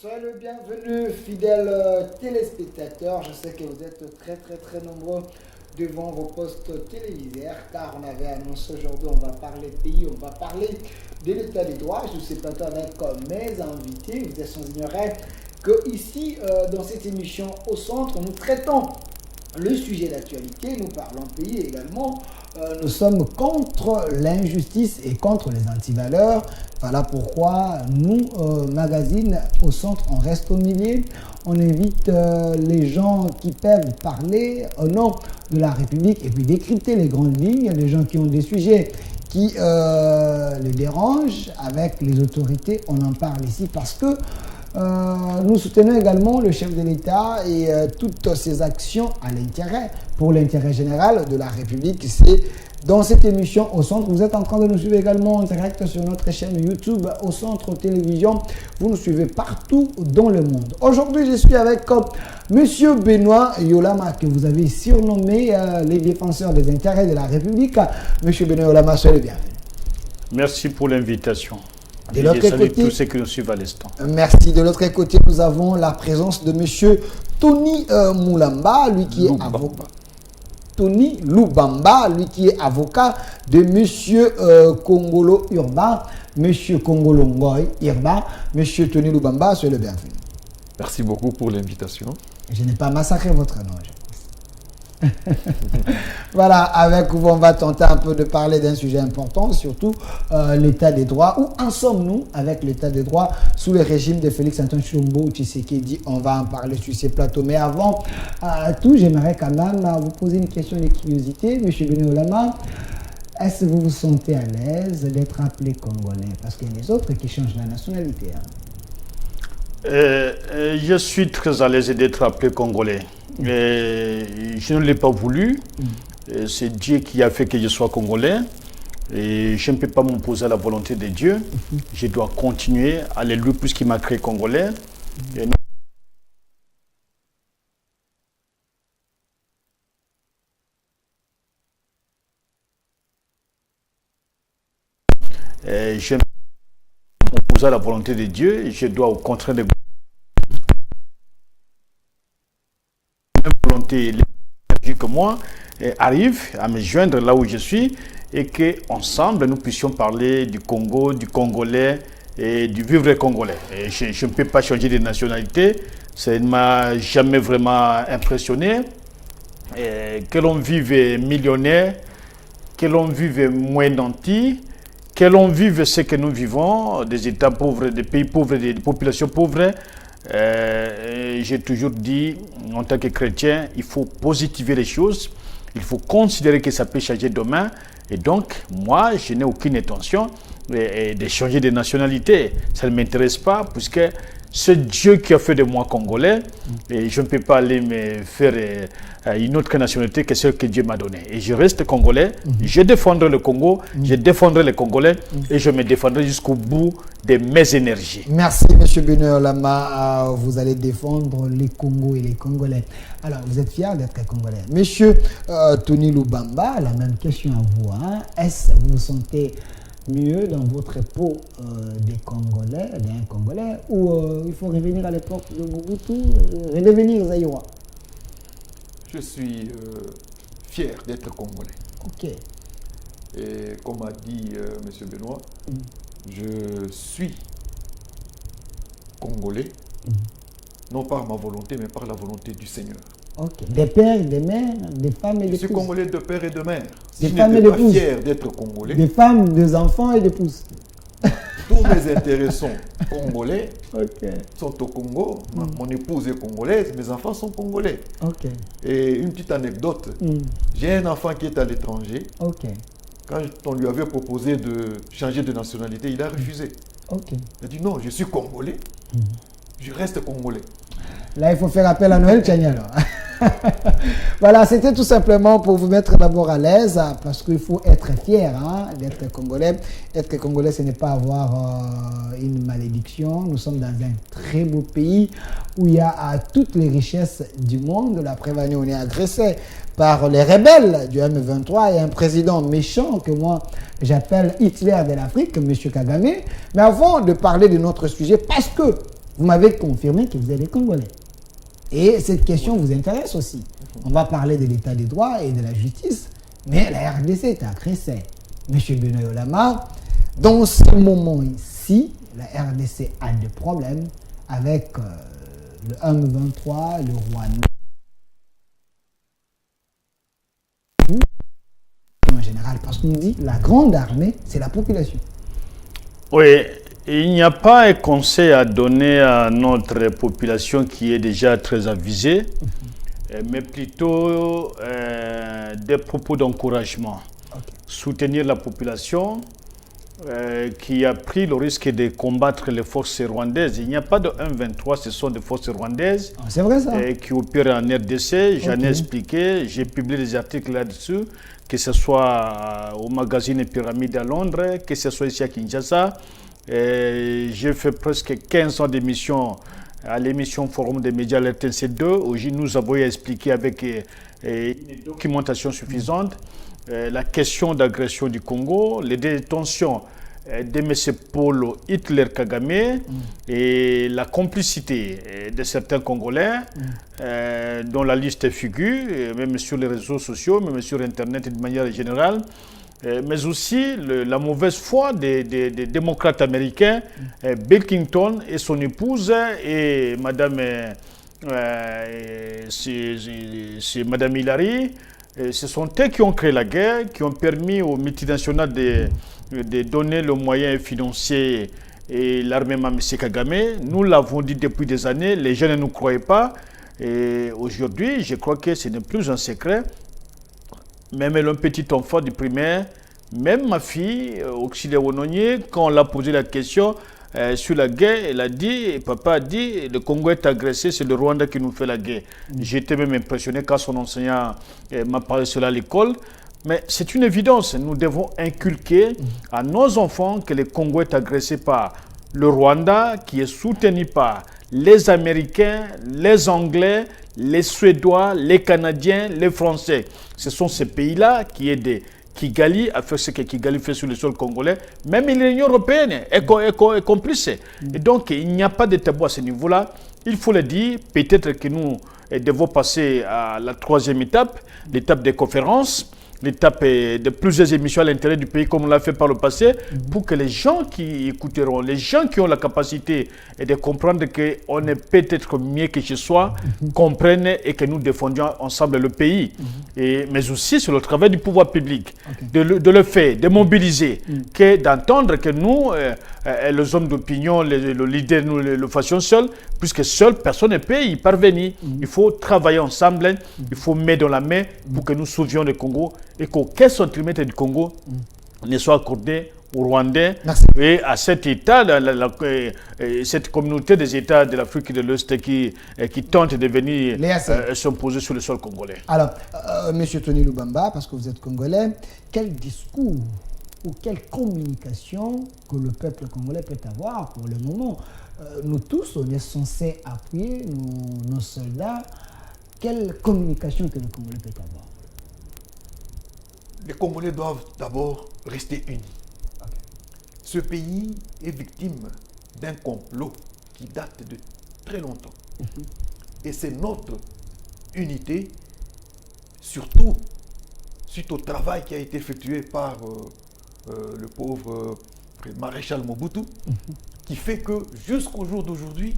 Soyez le bienvenu, fidèles téléspectateurs. Je sais que vous êtes très nombreux devant vos postes téléviseurs, car on avait annoncé aujourd'hui, on va parler pays, on va parler de l'état des droits. Je suis plateau avec mes invités. Vous êtes sans ignorer que ici, dans cette émission au centre, nous traitons le sujet d'actualité, nous parlons pays également. Nous sommes contre l'injustice et contre les antivaleurs. Voilà pourquoi nous, magazine au centre, on reste au milieu. On invite les gens qui peuvent parler au nom de la République et puis décrypter les grandes lignes, les gens qui ont des sujets qui les dérangent avec les autorités. On en parle ici parce que nous soutenons également le chef de l'État et toutes ses actions à l'intérêt, pour l'intérêt général de la République. C'est dans cette émission au centre. Vous êtes en train de nous suivre également en direct sur notre chaîne YouTube au centre télévision. Vous nous suivez partout dans le monde. Aujourd'hui, je suis avec Monsieur Benoît Yolama, que vous avez surnommé les défenseurs des intérêts de la République. Monsieur Benoît Yolama, soyez le bienvenu. Merci pour l'invitation. De l'autre côté, tous ceux qui nous suivent à l'instant. Merci. De l'autre côté, nous avons la présence de Monsieur Tony Moulamba, lui qui est avocat. Tony Lubamba, lui qui est avocat de Monsieur Kongolo Urba, Monsieur Kongolo Ngoy Urba, Monsieur Tony Lubamba, soyez le bienvenu. Merci beaucoup pour l'invitation. Je n'ai pas massacré votre nom, je pense. Voilà, avec vous, on va tenter un peu de parler d'un sujet important, surtout l'état des droits. Où en sommes-nous avec l'état des droits sous le régime de Félix-Antoine Tshisekedi? On va en parler sur ces plateaux. Mais avant tout, j'aimerais quand même vous poser une question de curiosité. Monsieur Benoît Yolama, est-ce que vous vous sentez à l'aise d'être appelé Congolais? Parce qu'il y a les autres qui changent la nationalité. Je suis très à l'aise d'être appelé Congolais. Je ne l'ai pas voulu. C'est Dieu qui a fait que je sois Congolais. Et je ne peux pas m'opposer à la volonté de Dieu. Je dois continuer à l'élever puisqu'il m'a créé Congolais. Je ne peux pas m'opposer à la volonté de Dieu. Je dois au contraire de volonté que moi arrive à me joindre là où je suis et qu'ensemble nous puissions parler du Congo, du Congolais et du vivre congolais. Et je ne peux pas changer de nationalité, ça ne m'a jamais vraiment impressionné. Que l'on vive millionnaire, que l'on vive moins nanti, que l'on vive ce que nous vivons, des États pauvres, des pays pauvres, des populations pauvres. J'ai toujours dit, en tant que chrétien, il faut positiver les choses, il faut considérer que ça peut changer demain. Et donc, moi, je n'ai aucune intention de changer de nationalité. Ça ne m'intéresse pas, puisque c'est Dieu qui a fait de moi Congolais. Et je ne peux pas aller me faire une autre nationalité que celle que Dieu m'a donnée. Et je reste Congolais, je défendrai le Congo, je défendrai les Congolais et je me défendrai jusqu'au bout de mes énergies. Merci, M. Benoît Yolama. Vous allez défendre les Congos et les Congolais. Alors, vous êtes fier d'être Congolais. Monsieur Tony Lubamba, la même question à vous. Est-ce que vous vous sentez mieux dans votre peau des Congolais, d'un Congolais, ou il faut revenir à l'époque de Mobutu, redevenir Zaïrois? Je suis fier d'être Congolais. Ok. Et comme a dit M. Benoît, je suis Congolais, non par ma volonté, mais par la volonté du Seigneur. Ok. Des pères, des mères, des femmes et des Je suis Congolais de père et de mère. Des Si femmes je et n'étais pas d'épouses. fier d'être Congolais, des femmes, des enfants et des pouces. tous mes intérêts sont congolais, Ok. sont au Congo. Mon épouse est congolaise, mes enfants sont congolais. Ok. Et une petite anecdote, j'ai un enfant qui est à l'étranger. Ok. Quand on lui avait proposé de changer de nationalité, il a refusé. Ok. Il a dit non, je suis congolais, je reste congolais. Là, il faut faire appel à Noël Tchani alors. Voilà, c'était tout simplement pour vous mettre d'abord à l'aise, parce qu'il faut être fier d'être Congolais. Être Congolais, ce n'est pas avoir une malédiction. Nous sommes dans un très beau pays où il y a toutes les richesses du monde. La preuve, on est agressé par les rebelles du M23 et un président méchant que moi j'appelle Hitler de l'Afrique, M. Kagame. Mais avant de parler de notre sujet, parce que vous m'avez confirmé que vous êtes des Congolais. Et cette question vous intéresse aussi. On va parler de l'état des droits et de la justice, mais la RDC est agressée. Monsieur Benoît Olama, dans ce moment-ci, la RDC a des problèmes avec le M23, le Rwanda. En général, parce qu'on dit la grande armée, c'est la population. Oui, il n'y a pas un conseil à donner à notre population qui est déjà très avisée, mais plutôt des propos d'encouragement. Soutenir la population qui a pris le risque de combattre les forces rwandaises. Il n'y a pas de M23, ce sont des forces rwandaises qui opèrent en RDC. J'en ai expliqué, j'ai publié des articles là-dessus, que ce soit au magazine Pyramide à Londres, que ce soit ici à Kinshasa. J'ai fait presque 15 ans d'émission à l'émission Forum des médias LTC2, où nous avons expliqué avec une documentation suffisante la question d'agression du Congo, les détentions de M. Paul Hitler Kagame et la complicité de certains Congolais dont la liste figure, même sur les réseaux sociaux, même sur Internet de manière générale, mais aussi la mauvaise foi des démocrates américains, Bill Clinton et son épouse et Madame, c'est Madame Hillary. Ce sont eux qui ont créé la guerre, qui ont permis aux multinationales de donner le moyen financier et l'armement à M. Kagame. Nous l'avons dit depuis des années, les gens ne nous croyaient pas. Et aujourd'hui, je crois que ce n'est plus un secret. Même un petit enfant du primaire, même ma fille, Oxylé Wononier, quand on l'a posé la question sur la guerre, elle a dit, papa a dit, le Congo est agressé, c'est le Rwanda qui nous fait la guerre. J'étais même impressionné quand son enseignant m'a parlé de cela à l'école. Mais c'est une évidence, nous devons inculquer à nos enfants que le Congo est agressé par le Rwanda, qui est soutenu par les Américains, les Anglais, les Suédois, les Canadiens, les Français. Ce sont ces pays-là qui aident Kigali a fait ce que Kigali fait sur le sol congolais. Même l'Union européenne est complice. Et donc, il n'y a pas de tabou à ce niveau-là. Il faut le dire, peut-être que nous devons passer à la troisième étape, l'étape des conférences, l'étape de plusieurs émissions à l'intérieur du pays comme on l'a fait par le passé, pour que les gens qui écouteront, les gens qui ont la capacité de comprendre qu'on est peut-être mieux que chez soi, comprennent et que nous défendions ensemble le pays. Mais aussi sur le travail du pouvoir public, de le faire, de mobiliser, d'entendre que nous, les hommes d'opinion, le leader, nous le fassions seuls, puisque seul, personne ne peut y parvenir. Il faut travailler ensemble, il faut mettre dans la main pour que nous sauvions le Congo et qu'aucun centimètre du Congo ne soit accordé aux Rwandais et à cet État, cette communauté des États de l'Afrique de l'Ouest qui tente de venir s'imposer sur le sol congolais. Alors, Monsieur Tony Lubamba, parce que vous êtes Congolais, quel discours ou quelle communication que le peuple congolais peut avoir pour le moment? Nous tous, on est censés appuyer nos soldats. Quelle communication que le Congolais peut avoir? Les Congolais doivent d'abord rester unis. Ce pays est victime d'un complot qui date de très longtemps. Et c'est notre unité, surtout suite au travail qui a été effectué par le pauvre maréchal Mobutu, qui fait que jusqu'au jour d'aujourd'hui,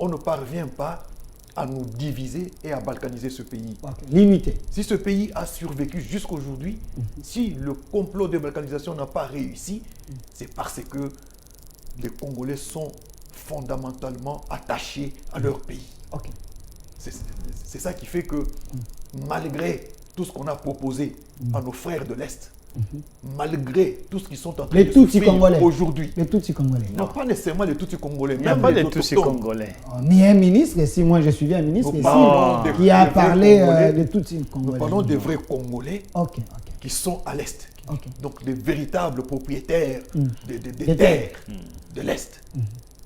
on ne parvient pas à nous diviser et à balkaniser ce pays. Limité. Si ce pays a survécu jusqu'aujourd'hui, si le complot de balkanisation n'a pas réussi, c'est parce que les Congolais sont fondamentalement attachés à leur pays. C'est ça qui fait que malgré tout ce qu'on a proposé à nos frères de l'Est, malgré tout ce qu'ils sont en train de faire aujourd'hui. Les Tutsis congolais. Non, pas nécessairement les Tutsis congolais. Il n'y a pas de Tutsis congolais. Ni un ministre, si moi je suivi un ministre ici, qui a parlé de Tutsis congolais. Nous parlons des vrais Congolais qui sont à l'Est. Donc les véritables propriétaires des terres de l'Est.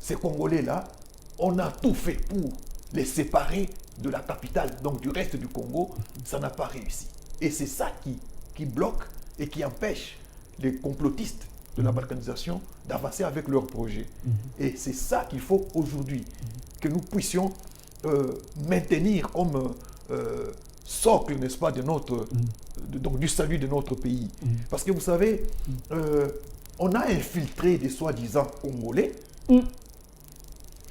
Ces Congolais-là, on a tout fait pour les séparer de la capitale, donc du reste du Congo. Ça n'a pas réussi. Et c'est ça qui bloque et qui empêche les complotistes de la balkanisation d'avancer avec leurs projets. Et c'est ça qu'il faut aujourd'hui, que nous puissions maintenir comme socle, n'est-ce pas, de notre, donc du salut de notre pays. Parce que vous savez, on a infiltré des soi-disant Congolais.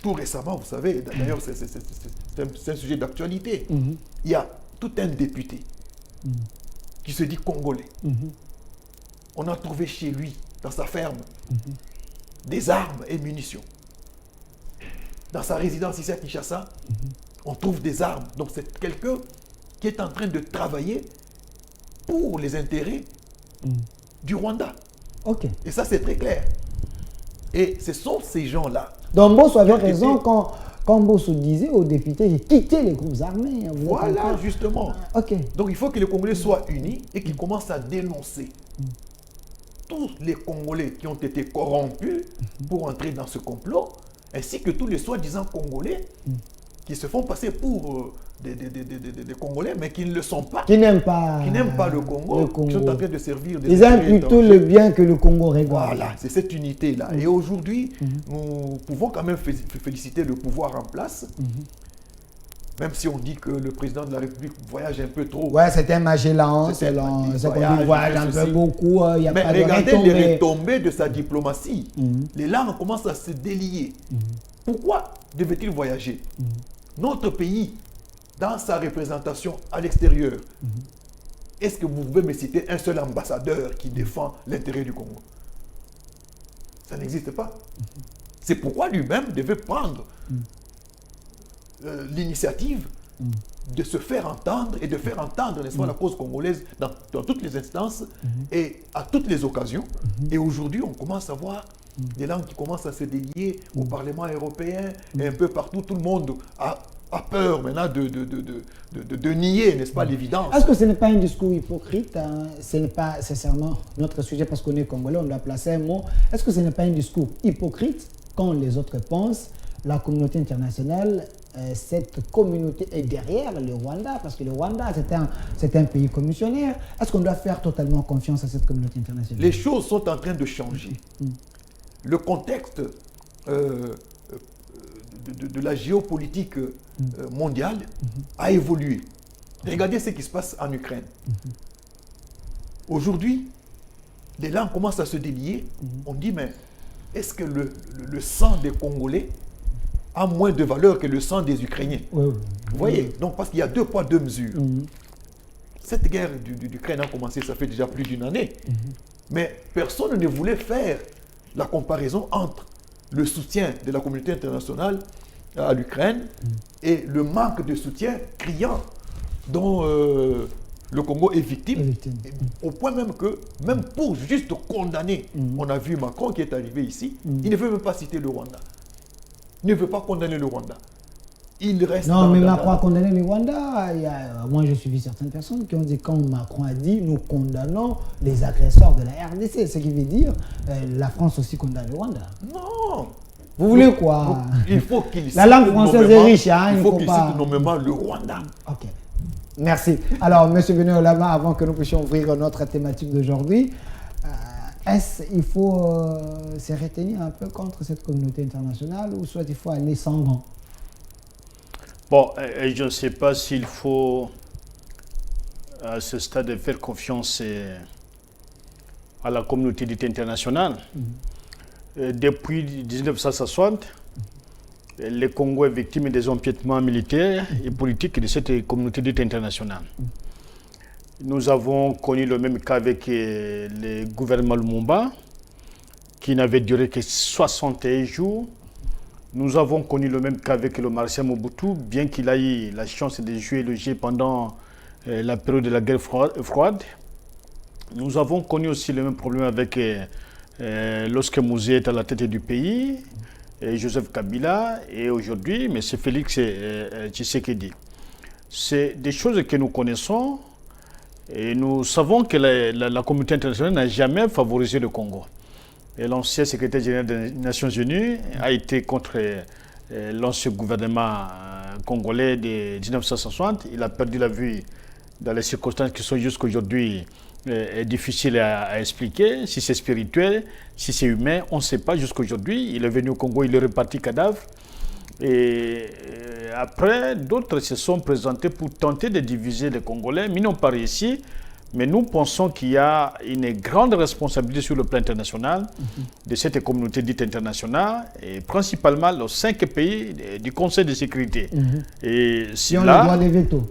Tout récemment, vous savez, d'ailleurs, c'est un sujet d'actualité. Il y a tout un député qui se dit Congolais. On a trouvé chez lui, dans sa ferme, des armes et munitions. Dans sa résidence ici à Kinshasa, on trouve des armes. Donc c'est quelqu'un qui est en train de travailler pour les intérêts du Rwanda. Ok. Et ça, c'est très clair. Et ce sont ces gens-là. Donc Mbosso avait raison quand Mbosso disait aux députés de quitter les groupes armés. Voilà, justement. Ok. Donc il faut que les Congolais soient unis et qu'ils commencent à dénoncer tous les Congolais qui ont été corrompus pour entrer dans ce complot, ainsi que tous les soi-disant Congolais qui se font passer pour des Congolais, mais qui ne le sont pas. Qui n'aiment pas, le Congo, qui sont en train de servir des Ils aiment plutôt le bien que le Congo regarde. Voilà, c'est cette unité-là. Et aujourd'hui, nous pouvons quand même féliciter le pouvoir en place, même si on dit que le président de la République voyage un peu trop. Ouais, c'est un Magellan, c'est qu'on dit voyage un peu beaucoup, il n'y a pas de regardez les retombées de sa diplomatie. Les langues commencent à se délier. Pourquoi devait-il voyager? Notre pays, dans sa représentation à l'extérieur, est-ce que vous pouvez me citer un seul ambassadeur qui défend l'intérêt du Congo? Ça n'existe pas. C'est pourquoi lui-même devait prendre l'initiative de se faire entendre et de faire entendre, n'est-ce pas, la cause congolaise dans toutes les instances et à toutes les occasions. Et aujourd'hui, on commence à voir des langues qui commencent à se délier au Parlement européen et un peu partout. Tout le monde a peur maintenant de nier, n'est-ce pas, l'évidence. Est-ce que ce n'est pas un discours hypocrite, hein? Ce n'est pas sincèrement notre sujet parce qu'on est Congolais, on doit placer un mot. Est-ce que ce n'est pas un discours hypocrite quand les autres pensent, la communauté internationale, cette communauté est derrière le Rwanda, parce que le Rwanda, c'est un pays commissionnaire. Est-ce qu'on doit faire totalement confiance à cette communauté internationale? Les choses sont en train de changer. Le contexte de la géopolitique mondiale a évolué. Regardez ce qui se passe en Ukraine. Aujourd'hui, les langues commencent à se délier. On dit, mais est-ce que le sang des Congolais a moins de valeur que le sang des Ukrainiens? Vous voyez? Donc, parce qu'il y a 2 poids, 2 mesures. Cette guerre d'Ukraine a commencé, ça fait déjà plus d'1 année. Mais personne ne voulait faire la comparaison entre le soutien de la communauté internationale à l'Ukraine et le manque de soutien criant dont le Congo est victime. Au point même que, même pour juste condamner, on a vu Macron qui est arrivé ici, il ne veut même pas citer le Rwanda. Il ne veut pas condamner le Rwanda. Il reste non, mais Macron a condamné le Rwanda. Moi, j'ai suivi certaines personnes qui ont dit, quand Macron a dit, nous condamnons les agresseurs de la RDC, ce qui veut dire la France aussi condamne le Rwanda. Non. Vous voulez quoi? Il faut qu'il cite la langue française est riche, hein, il faut qu'il cite nommément le Rwanda. Ok. Merci. Alors, M. Benoît Olama, avant que nous puissions ouvrir notre thématique d'aujourd'hui, il faut se retenir un peu contre cette communauté internationale ou soit il faut aller sans gants? Bon, je ne sais pas s'il faut à ce stade faire confiance à la communauté internationale. Depuis 1960, le Congo est victime des empiètements militaires et politiques de cette communauté internationale. Nous avons connu le même cas avec le gouvernement Lumumba, qui n'avait duré que 61 jours. Nous avons connu le même cas avec le maréchal Mobutu, bien qu'il ait eu la chance de jouer le jeu pendant la période de la guerre froide. Nous avons connu aussi le même problème avec lorsque Mouzé est à la tête du pays, Joseph Kabila, et aujourd'hui, M. Félix Tshisekedi. C'est des choses que nous connaissons et nous savons que la communauté internationale n'a jamais favorisé le Congo. L'ancien secrétaire général des Nations Unies a été contre l'ancien gouvernement congolais de 1960. Il a perdu la vue dans les circonstances qui sont jusqu'à aujourd'hui est difficile à expliquer. Si c'est spirituel, si c'est humain, on ne sait pas jusqu'à aujourd'hui. Il est venu au Congo, il est reparti cadavre. Et après, d'autres se sont présentés pour tenter de diviser les Congolais, mais ils n'ont pas réussi. Mais nous pensons qu'il y a une grande responsabilité sur le plan international de cette communauté dite internationale, et principalement les 5 pays du Conseil de sécurité. Et qui ont le droit de veto.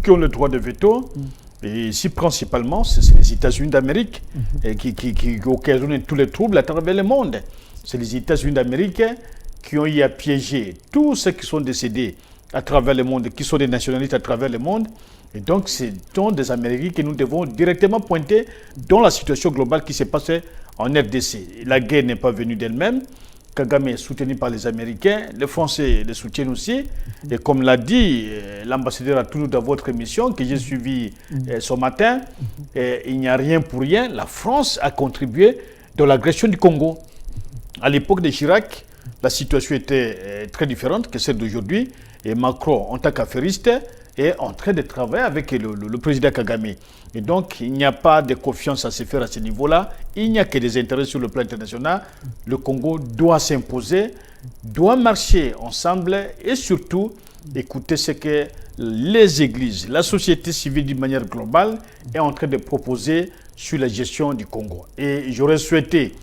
Qui ont le droit de veto. Et ici, principalement, c'est les États-Unis d'Amérique qui occasionnent tous les troubles à travers le monde. C'est les États-Unis d'Amérique qui ont eu à piéger tous ceux qui sont décédés à travers le monde, qui sont des nationalistes à travers le monde. Et donc, c'est dans des Américains que nous devons directement pointer dans la situation globale qui s'est passée en RDC. La guerre n'est pas venue d'elle-même. Kagame est soutenu par les Américains. Les Français le soutiennent aussi. Et comme l'a dit l'ambassadeur à Toulouse dans votre émission, que j'ai suivi ce matin, il n'y a rien pour rien. La France a contribué dans l'agression du Congo. À l'époque de Chirac, la situation était très différente que celle d'aujourd'hui. Et Macron, en tant qu'affairiste, est en train de travailler avec le président Kagame. Et donc, il n'y a pas de confiance à se faire à ce niveau-là. Il n'y a que des intérêts sur le plan international. Le Congo doit s'imposer, doit marcher ensemble et surtout écouter ce que les églises, la société civile d'une manière globale est en train de proposer sur la gestion du Congo. Et j'aurais souhaité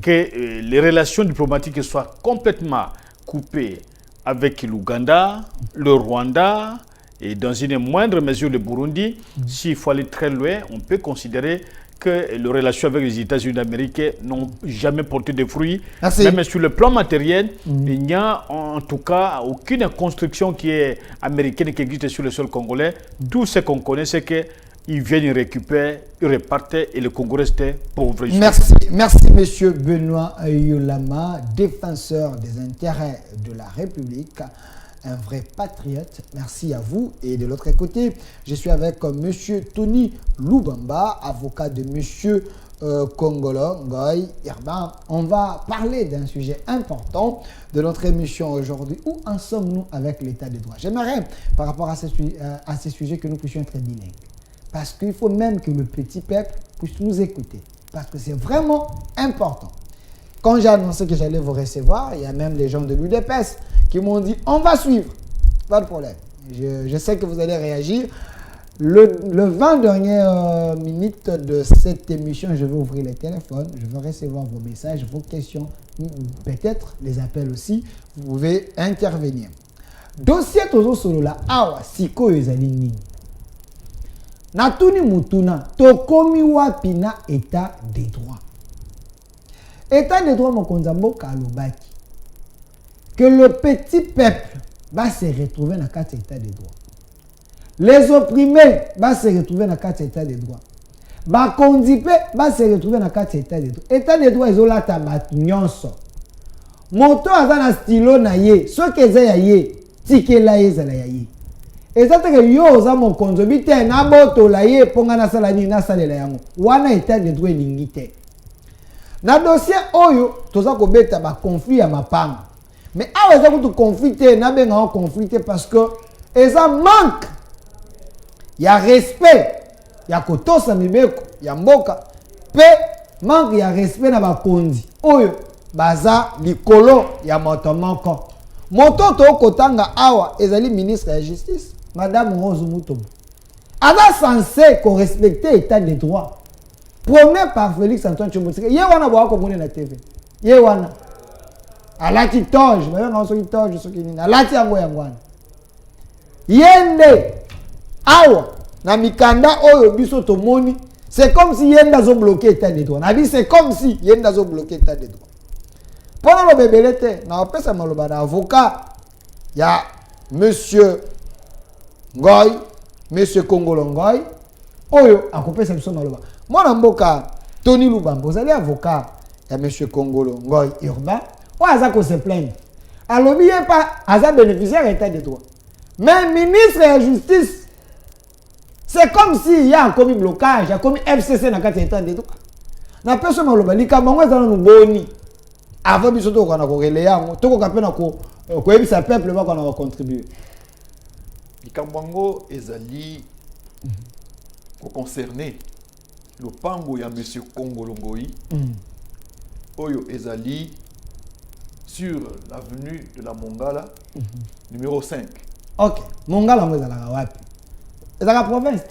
que les relations diplomatiques soient complètement coupées avec l'Ouganda, le Rwanda et dans une moindre mesure le Burundi. S'il faut aller très loin, on peut considérer que les relations avec les États-Unis d'Amérique n'ont jamais porté de fruits. Merci. Même sur le plan matériel, il n'y a en tout cas aucune construction qui est américaine qui existe sur le sol congolais. Tout ce qu'on connaît, c'est qu'ils viennent, ils récupèrent, ils repartent et le Congo reste pauvre. Merci monsieur Benoît Yolama, défenseur des intérêts de la République, un vrai patriote. Merci à vous. Et de l'autre côté, je suis avec monsieur Tony Lubamba, avocat de monsieur Kongolo Ngoy Irban. On va parler d'un sujet important de notre émission aujourd'hui. Où en sommes-nous avec l'état de droit? J'aimerais, par rapport à ces sujets, que nous puissions être bilingues. Parce qu'il faut même que le petit peuple puisse nous écouter. Parce que c'est vraiment important. Quand j'ai annoncé que j'allais vous recevoir, il y a même des gens de l'UDPS qui m'ont dit « on va suivre ». Pas de problème. Je sais que vous allez réagir. Le 20 dernières minutes de cette émission, je vais ouvrir les téléphones, je vais recevoir vos messages, vos questions, peut-être les appels aussi. Vous pouvez intervenir. Dossier Tozo Solola, awa siko ezali nini. Natuni mutuna, tokomi wapi na état des droits. État des droits mokonzambo kalobaki. Que le petit peuple va se retrouver dans le cadre de l'état des droits. Les opprimés vont se retrouver dans le cadre de l'état des droits. Les condipés vont se retrouver dans le cadre de l'état des droits. L'état des droits, ils ont la tabac nyonso. Moto aza na stylo na ye, so ke za ya ye, tike la ye za la ya ye. Ezate ke yo oza mokonzo bite na boto la ye ponga na sala ni na sala la yango. Wana état des droits lingi te. Na dossier oyo toza ko beta ba conflit ya mapanga. Mais awa eza kutu conflit te na benga en conflit te parce que eza manque ya respect ya kotosa mibeko ya mboka pe manque ya respect na bakonzi oyo baza likolo ya moto moko. Moto to kotanga awa ezali ministre ya justice madame Rose Mutombo. Aza censé ko respecter état de droit. Promet par Félix Antoine Tshombo-Tshisekedi. Ye wana bo akomona na TV. Ye wana alati toge, mais on se toge ce qui ni alati yango yangwana. Yende awa na mikanda oyo biso tomoni, c'est comme si yenda zo bloquer état de droit. Na bi c'est comme si yenda zo bloquer état de droit. Pendant le bébélete, na opesa maloba na avocat ya monsieur Ngoy, monsieur Kongolo Ngoy, oyo akopesa biso maloba. Mwana mboka Tony Lubamba, vous allez avocat ya monsieur Kongolo Ngoy Urbain. Ou aza ko se plaindre. Alors il n'est pas aza bénéficiaire état de droit. Mais ministre de la justice, c'est comme s'il y a un commis blocage, il y a un commis FCC dans le état de droit. Na personne maloba likambo ngwa zana nuboni. Avant biso to kana ko relaya ngo, to ko kapena ko ebisa peuple ba kana contribuer. Likambo ezali ko concerner le pango ya monsieur Kongolongoi, Oyo Ezali, sur l'avenue de la Mongala, numéro 5. Ok. Mongala, moi, ezalaka wapi? Ezalaka province,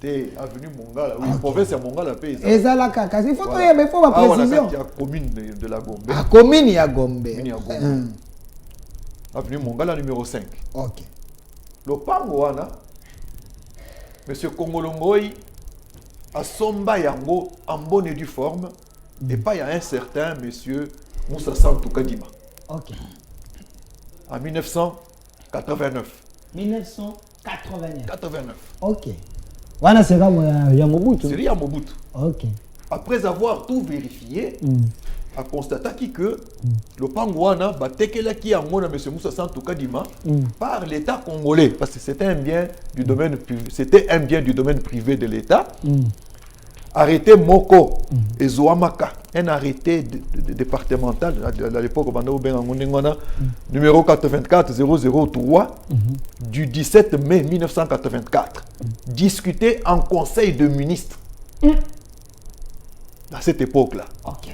T'es avenue Mongala, oui, province ya Mongala pays. Ezalaka, kasi il faut que il faut ma précision. Il y a commune de la Gombe. Ah, commune ya Gombe. Avenue Mongala numéro 5. Ok. Le pango wana, monsieur Kongolongoi a somba yango en bonne et due forme, et pas il y a un certain monsieur Moussa Santou Kadima. Ok. En 1989. 1989. 89. Ok. Wana c'est comme Mobutu. C'est Mobutu. Ok. Après avoir tout vérifié, a constaté que le Pangouana batekela qui a mon monsieur Moussa Santou Kadima par l'État congolais, parce que c'était un bien du domaine privé, c'était un bien du domaine privé de l'État. Arrêté Moko et Zoamaka, un arrêté départemental à l'époque numéro 84 003 du 17 mai 1984, discuté en conseil de ministres à cette époque-là. Ok.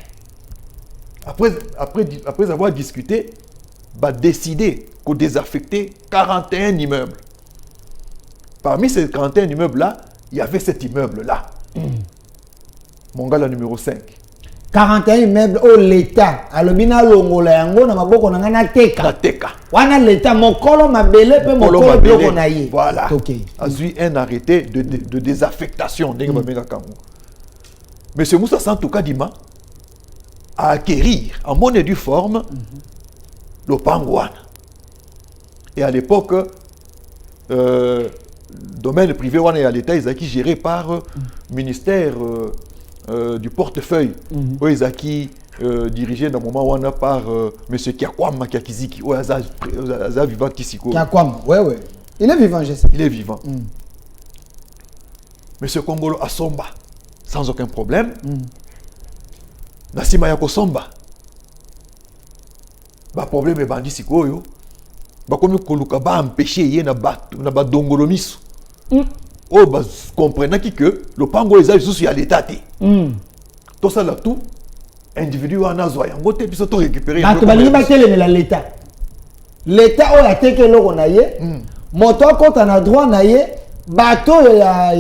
Après avoir discuté, va décider qu'on désaffectait 41 immeubles. Parmi ces 41 immeubles-là, il y avait cet immeuble-là. Mongala numéro 5. 41 immeubles au l'État. Alobina longola yango na maboko na ngana teka. Teka. Wana l'État mokolo mabele pe mokolo biloko na ye. Voilà. Ok. A eu un arrêté de désaffectation. Monsieur Moussa Santou Kadima a acquérir en bonne et due forme le Pangouana. Et à l'époque, domaine privé à l'État, ils ont géré par ministère du portefeuille. Ils ont dirigé dans le moment où on a par M. Kiakwam Kiakiziki. Vivant Kisiko. Kiakwam, ouais. Il est vivant, je sais. Il est vivant. M. Kongolo Asomba, sans aucun problème. Nasima Yakosomba. Ba problème est bandit sikoyo. Ba comme koluka ba empêcher yé na ba dongolo misu. Oh bah comprenant que le pango est juste à l'état. Tout ça là tout individu wana zo yango te biso to récupérer. Ba to balingi ba tele la l'état. L'état o la teke loko na ye. Moto ko na droit na ye. Bato ya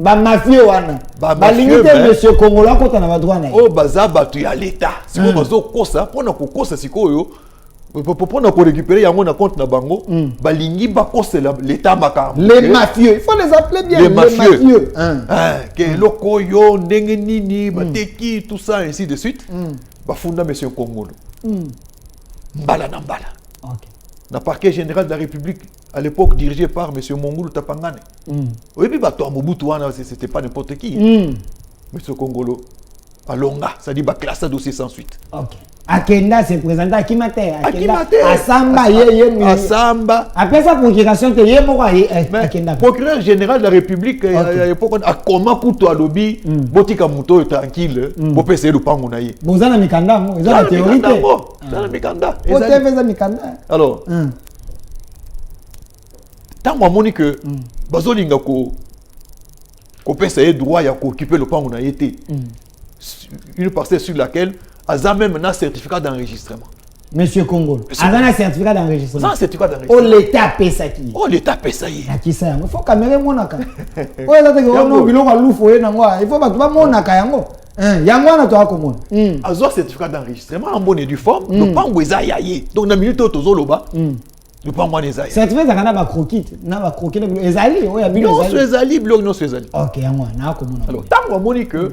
ba mafia wana. Balingi te monsieur Congolais ko na ba droit na ye. Oh baza bato ya l'état. Siko bazo kosa pona ko kosa sikoyo. Pour récupérer yango na compte na bango, balingi ba kose l'état makam. Les mafieux, il faut les appeler bien les mafieux. Que loko yo ndenge nini bateki tout ça ainsi de suite. Ba funda monsieur Kongolo. Mbala na mbala. OK. Na parquet général de la République à l'époque dirigé par monsieur Mongulu Tapangane. Oui puis bato Mobutu wana c'était pas n'importe qui. Monsieur Kongolo alonga, ça dit ba classe dossier sans suite. OK. Akenda se présente à Kimate. Asamba Asamba. Après sa procuration, tu es Akenda. Procureur général de la République, à l'époque, a comment couteau à lobby, botika muto tranquille, pour essayer de pas mon aïe. Vous avez Mikanda, vous avez la théorie. Vous avez Mikanda. Vous avez Mikanda. Alors, tant que moi, que Bazolinga ko peut essayer droit à occuper le pan on a été. Une parcelle sur laquelle Aza même un certificat d'enregistrement. Monsieur Congo. Aza un certificat d'enregistrement. Sans certificat d'enregistrement. Oh l'État paie ça qui. Oh l'État paie ça y. Qui ça? Il faut caméra monaka. Oh ça te que no biloko loufo ye nangwa. Il faut pas toi monaka yango. Yango na toi comment? Aza certificat d'enregistrement en bonne et due forme. Le pango eza yaye. Donc na minute tozo loba. Le pango na eza. Certificat ça kana ba croquis. Na ba croquis na ezali. Oh ya biloko. Non ezali biloko non ezali. OK yango na comment? Alors tango moni que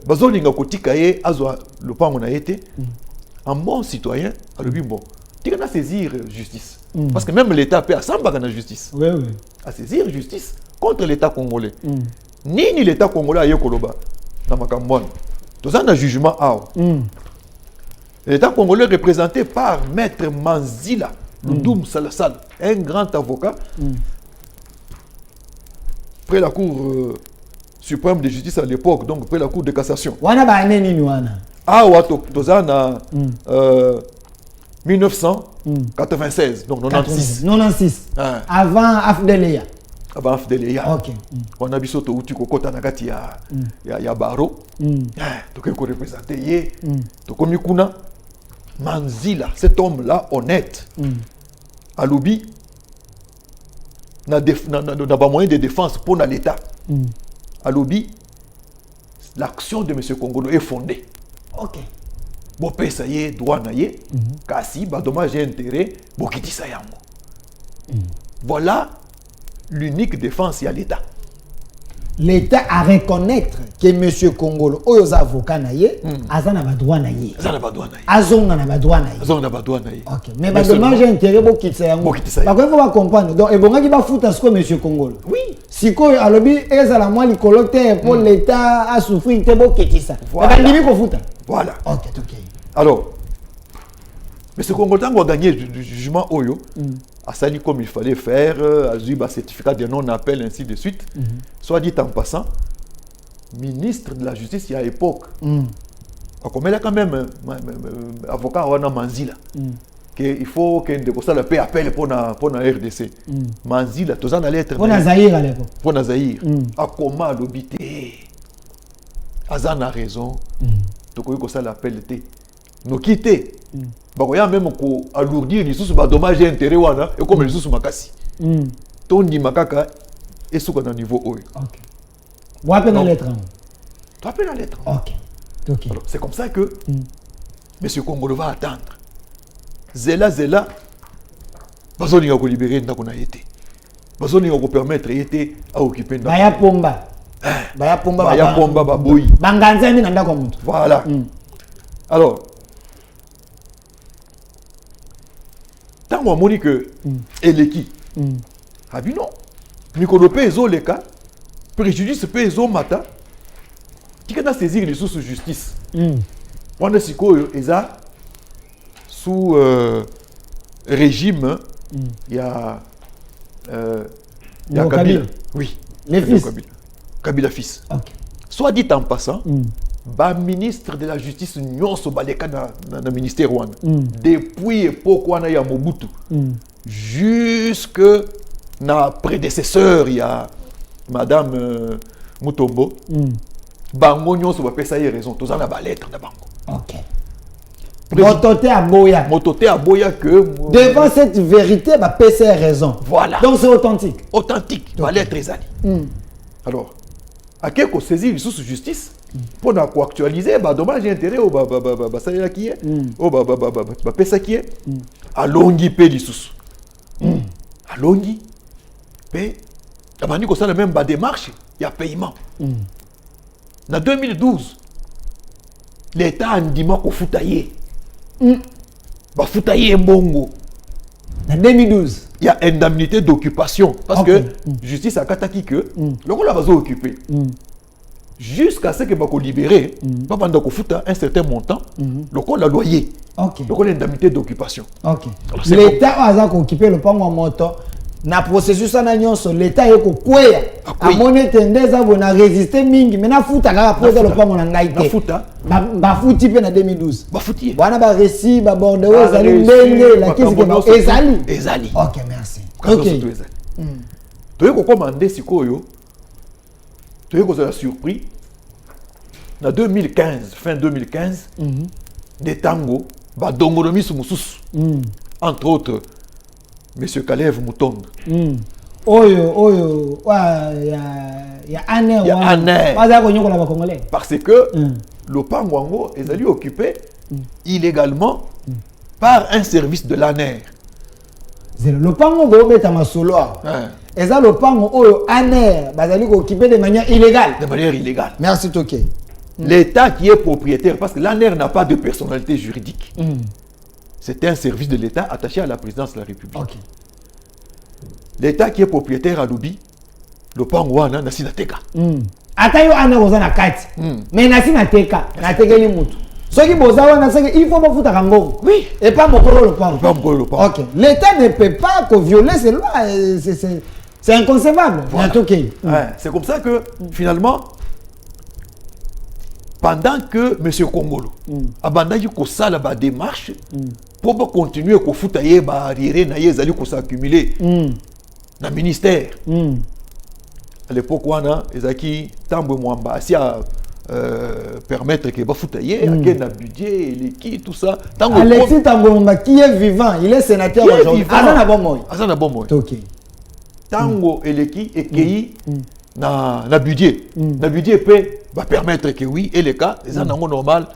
bazolinga kotika ye azwa le pango na été en bon citoyen à le bon tika na saisir justice parce que même l'état peut asamba na justice oui à saisir justice contre l'état congolais ni l'état congolais aye koloba na makambo tout ça na jugement awa l'état congolais représenté par maître Manzila Lundoum Salasal un grand avocat près la cour suprême de justice à l'époque, donc après la Cour de cassation. Wana ba nini wana? Ah wato tozana 1996 donc 96. 96. Avant Afdelia. aba fidèle ya Ok. wana biso to uti kokota na kati ya baro toke ko représenter ye tokomi kuna Manzila, cet homme-là honnête alobi na moyen de défense pour l'État alobi l'action de M. Kongolo est fondée. Ok. Bon pesa ye droit na ye kasi ba dommage et intérêt bokitisa yango. Voilà l'unique défense à l'État. L'État a reconnaître que M. Kongolo, oyo avocat na ye, azana ba droit na ye. Azana ba droit na ye. Azonga na ba droit na ye. Azonga na ba droit na ye. OK. Mais ba dommage intérêt bokitisa yango. Par contre, il faut pas comprendre. Donc ebonga ki ba futa siko M. Kongolo. Oui. Siko alobi ezala moi likolo te pour l'État a souffrir te bokitisa. Ba ndimi ko futa. Voilà. OK, OK. Alors, M. Kongolo tango a gagné du jugement oyo. A sali comme il fallait faire, a eu un certificat de non-appel, ainsi de suite. Soit dit en passant, ministre de la Justice, il y a l'époque, comme elle a quand même avocat Wana Manzila, qu'il faut qu'il y ait le paix appel pour la RDC. Manzila, tous en allait être. Pour la Zahir à l'époque. Pour la Zahir. A comment l'obité? Azan a raison. Donc, il faut l'appel. Nous quitter. Il y a même qu'on alourdir les sous dommage et intérêt et comme les sous makasi. Ton dit makaka et sous dans niveau haut. OK. Vous appelez la lettre. Tu appelles la lettre. OK. OK. C'est comme ça que M. Kongolo va attendre. Zela bazoni ko libérer ndako na été. Bazoni ko permettre été à occuper ndako. Baya pomba. Baya pomba baboyi. Banganza ni ndako mutu. Voilà. Alors tant qu'on a dit que Eleki, ah bien non, Mikolo Pezo le cas, préjudice Pezo Mata, qui a saisi les sous justice. On a sous régime, il y a Kabila. Oui, les fils. Kabila fils. Okay. Soit dit en passant, ba ministre de la justice nyonso baleka na ministère wana depuis époque wana ya Mobutu jusque na prédécesseur ya madame Mutombo bango nyonso ba pesa ye raison tozana ba lettre na bango. OK. Mototé à boya que devant cette vérité ba pesa raison. Voilà. Donc c'est authentique. Authentique, ba lettre ezali. Alors à quel qu'on saisit les sous justice pour actualiser bah dommage et intérêt au ça qui est au pesa qui est à longi pe les sous à longi pe abandi ko ça la même démarche il y a paiement en 2012 l'État a dit ko futaye ba futaye mbongo en 2012 il y a indemnité d'occupation parce que justice a kataki que le rôle va occupé jusqu'à ce que bako libéré pas pendant qu'on fout un certain montant le rôle la loyer le rôle l'indemnité d'occupation. L'État a occupé le pango moto na processus na nyonso l'État yeko kweya a monnaie tendez a bona résister mingi mais na futa ka poser le pango na ngaite ba futi pe na 2012 ba futi wana ba récit ba bordeaux ezali ndenge la kisi ke ezali. OK, merci. OK. Tu es commandé sikoyo tu es la surpris en 2015 fin 2015 des tango ba dongolomi sumususu entre autres Monsieur Kalev Moutonde. Oyo ya année parce que le Pangwango est allé occupé illégalement par un service de l'ANER. Le Pangwango est à solo. Et ça le Pangwango oyo ANER bazali occupé de manière illégale. De manière illégale. Merci Toké. L'État qui est propriétaire parce que l'ANER n'a pas de personnalité juridique. C'est un service de l'État attaché à la présidence de la République. Okay. L'État qui est propriétaire à Loubi, le Pangwana, n'a pas teka. Atayo ana ozana kati. Mais n'a pas teka, n'a teka li mutu. Ce qui boza wana c'est il faut pas foutre rango. Oui. Et pas mokolo le Pang. Pas mokolo le Pang. OK. L'État ne peut pas violer ces lois, c'est inconcevable. Voilà. C'est comme ça que finalement pendant que M. Kongolo abandonne la démarche pour continuer à foutre na s'accumuler dans le ministère à l'époque wana ezaki tambo mwamba asia permettre que bafoutaye akena budget l'équipe tout ça tango Alexis Tambomba qui est vivant, il est sénateur aujourd'hui. Azana Bomoy. Azana Bomoy. OK. Tango eleki ekei na budget. Na budget peut va permettre que oui et les cas les anango normal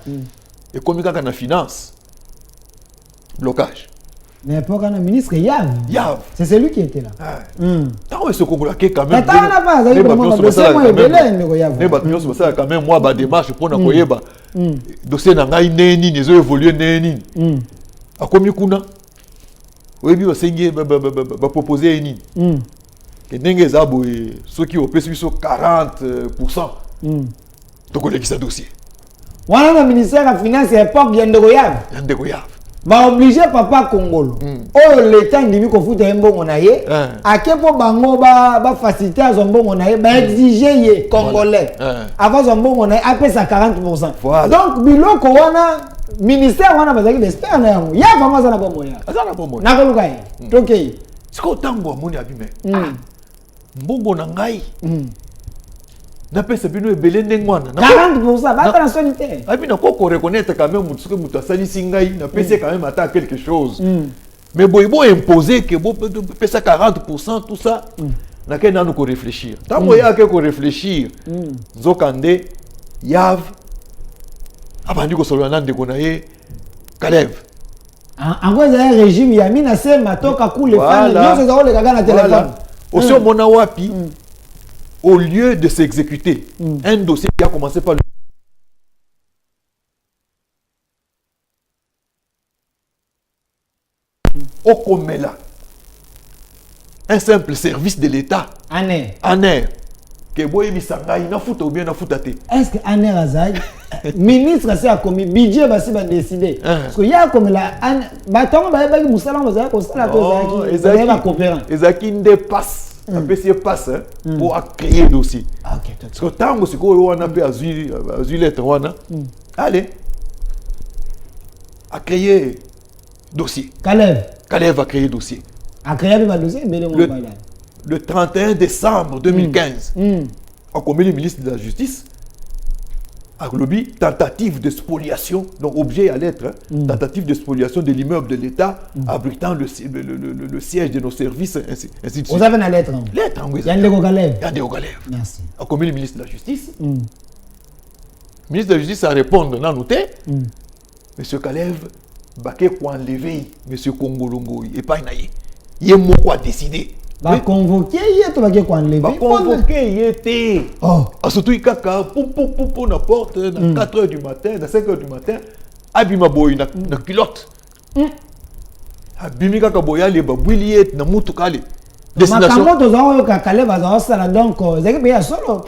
et comme kaka na finance blocage. Mais pour un ministre Yav. C'est celui qui était là. Tango ce Congolais quand même. Attends, on a pas ça, quand même moi ba démarche pour na koyeba. Dossier na ngai neni nezo évoluer neni. Akomi kuna. Oyebi osengi ba proposer nini. Que ndenge zabo ceux qui ont payé sur 40%. Donc on a ça dossier. Voilà le ministère de la Finance à l'époque Yandego Yav. Va obliger papa Congolo. Oh l'état ndimi ko futa mbongo na ye. Akepo bango ba faciliter azombo na ye, ba exiger ye congolais. Avant zombo na ye apesa 40%. Donc biloko wana ministère wana bazaki d'espère na yango. Ya vraiment ça na pas moyen. Ça na pas moyen. Na ko lukai. OK. Siko tango moni abime. Mbongo na ngai. N'apesa bino ebele ndengwana 40% va dans solitaire. Abi na ko reconnaître quand même mutuke mutu asali singai na pesa quand même attend quelque chose. Mais bon imposer que bon pesa 40% tout ça. Na ke nanu ko réfléchir. Tango ya ke ko réfléchir. Nzokande Yav abandi ko solo nande ko na ye Kalev. En quoi un régime Yamina sema toka kule fani nyoso za ole kagana téléphone. Aussi mona wapi. Au lieu de s'exécuter, un dossier qui a commencé par le... Au Komela, un simple service de l'État. Aner. Que boye misanga ina futa ou bien na futa te. Est-ce que Aner Azag ministre c'est a commis budget va se décider parce que ya comme la batongo ba ba musala ba ko sala to ezaki ba coopérant. Ezaki dépasse. Après passe pour créer dossier. OK. Parce que tango siko on a fait azul lettre wana. Allez. À créer dossier. Kalev va créer dossier. A créé le dossier mais le 31 décembre 2015. A commis le ministre de la Justice a lobby tentative de spoliation, donc objet à lettre, tentative de spoliation de l'immeuble de l'État abritant le siège de nos services, ainsi de suite. Vous avez une lettre? Lettre, oui. Yandego Kalev. Merci. A commis le ministre de la Justice. Le ministre de la Justice a répondu, non, noté. Monsieur Kalev, Baké quoi enlever, monsieur Kongolongo, et pas naïe. Il est moi quoi décider. Va convoquer, il est toi qui quoi enlever. Va convoquer, il était. Oh. Surtout, il kaka, pour la porte, à 4h du matin, à 5h du matin, abima boy na culotte. Abimi kaka boya le baboulier na mutukale. Destination. Ma kamoto za Kalev va ça donc, zaki bien solo.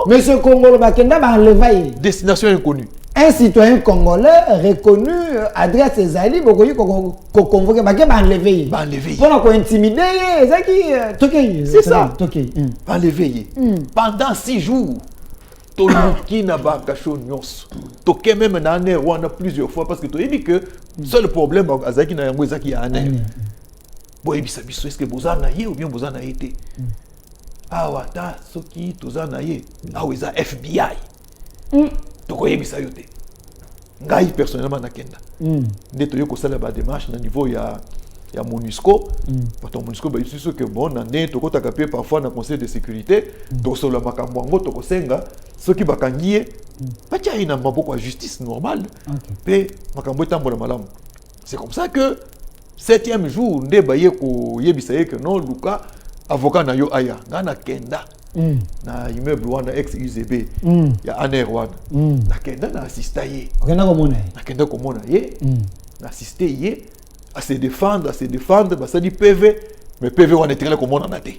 Monsieur Kongolo bakenda ba enlever. Destination inconnue. Un citoyen congolais reconnu adresse Ezali bokoyi ko convoquer ba enlever. Ba enlever. Pour ko intimider, zaki toké. C'est ça. Toké. Ba enlever. Pendant 6 jours. Toluki na ba kacho nyonso. Toké même na aner wana plusieurs fois parce que tu dis que seul problème azaki na yango ezaki ya aner. Bon ebisa biso est-ce que bozana ye ou bien bozana été. Ah wata soki tozana ye. Ah weza FBI. Tokoyebisa yo te. Ngai personnellement nakenda. Nde toyo ko sala ba démarche na niveau ya MONUSCO. Parce MONUSCO ba ici que bon na ne toko takapé parfois na conseil de sécurité, to solo makambo ngo toko senga soki bakangie batia ina maboko ya justice normale. Pe makambo tambola malamu. C'est comme ça que 7e jour nde ba yeko yebisa ye que non Luka avocat na yo aya ngana kenda. Na immeuble wana ex UZB ya aner wana nakenda na assista ye nakenda komona ye na assiste ye à se défendre basali PV mais PV wana etikala komona na te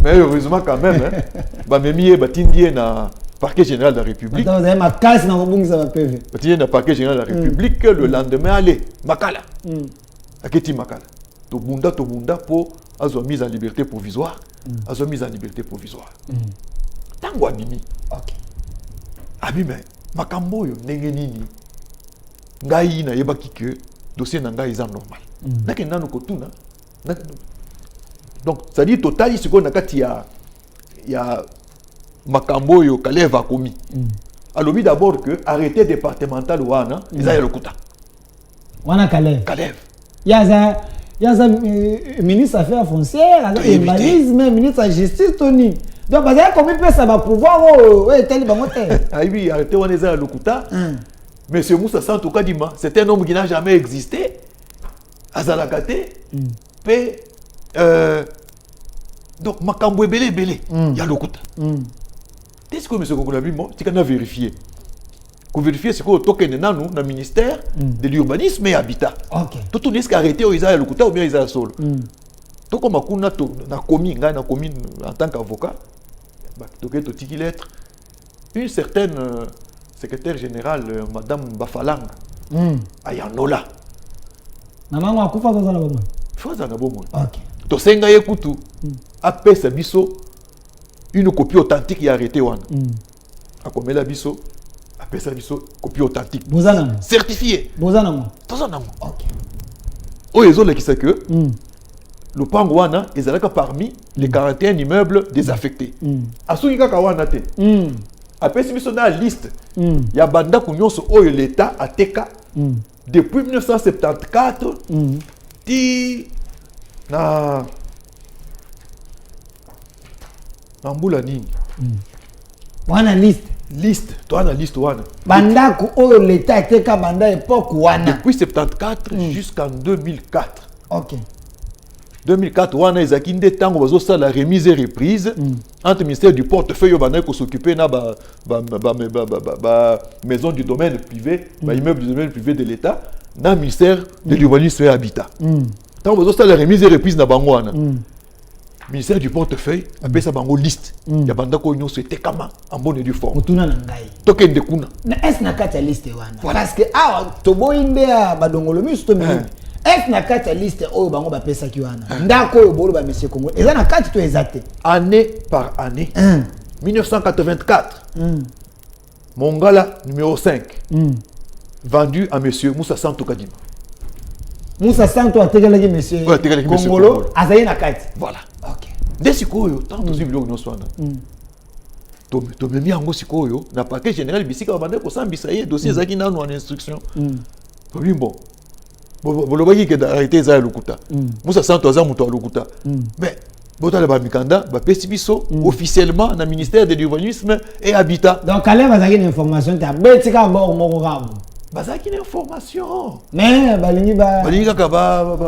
mais heureusement quand même bamemi ye batindi ye na parquet général de la République batindi ye na parquet général de la République le lendemain allez makala aketi makala tobunda po azwa mise en liberté provisoire. Azwa mise en liberté provisoire. Tango abimi. OK. Abime. Makambo yo ndenge nini. Ngai na yebaki que dossier na ngai eza normal. Nakenda no kotuna. Donc ça dit total ce qu'on a kati ya il y a Makambo yo Kalev a commis. Alors d'abord que arrêté départemental wana ils a lokuta. Wana Kalev. Kalev. Il y a ministre affaires foncières, urbanisme, ministre de justice Tony. Donc parce que comme il peut ça va pouvoir tel bangote. Ah oui, arrêté wana ils a lokuta. Monsieur Moussa Santo Kadima, c'est un homme qui n'a jamais existé. Azalakate. Pe donc Makambo belé il y a lokuta. Est-ce que monsieur Kokolabi mo tu as vérifié? Pour vérifier ce que le token est dans le ministère de l'urbanisme et habitat. OK. Tout est arrêté au Isa lokuta ou bien Isa solo. Tout comme akuna to na commis en tant qu'avocat, bah to que tiki lettre une certaine secrétaire générale madame Bafalang ayanola. Maman akufa ko zala bomo. Faza na bomo. OK. To senga yekutu apesa biso une copie authentique qui a arrêté wana. Akomela biso apesa biso copie authentique. Bozana. Certifié. Bozana mo. Tozana mo. OK. Oyezo le kisa que le Pangwana est parmi les 41 immeubles désaffectés. Asuika kawana te. Apesi biso na liste. Ya banda kunyonso oyo l'état ateka depuis 1974 ti na mbula nini Wana liste toi na liste wana banda ku oyo l'état eteka banda époque wana depuis 74 jusqu'en 2004. OK. 2004 wana ezaki nde tango bazo sala la remise et reprise entre ministère du portefeuille au banda ko s'occuper na ba maison du domaine privé, ba immeuble du domaine privé de l'état na ministère de l'urbanisme et habitat. Tango bazo sala la remise et reprise na bango wana ministère du portefeuille appelle ça bango liste ya banda ko nyonso etekama en bonne et due forme. Mutuna na ngai. Tokende kuna Na est na kati ya liste wana. Parce que toboyinde ya badongolo miso to mingi. Est na kati ya liste oyo bango bapesa ki wana. Ndako oyo bolo ba monsieur Congo. Eza na kati to ezate. année par année. 1984. Mongala numéro 5. Vendu à monsieur Moussa Santo Kadima. Moussa Santo ategelaki monsieur Congolo azaye na kati. Voilà. OK. Dès sikoyo tant to zibilo no swana. To memi yango sikoyo na paquet général bisika bande ko sambisa ye dossier zaki nanu en instruction. Oui bon. Bolobaki ke arrêté za lokuta. Moussa Santo za muto lokuta. Mais botale ba mikanda ba pesi biso officiellement na ministère de l'urbanisme et habitat. Donc Caleb azaki une information ta betika moko moko rabo. Bazaki une information. Mais balingi kaka ba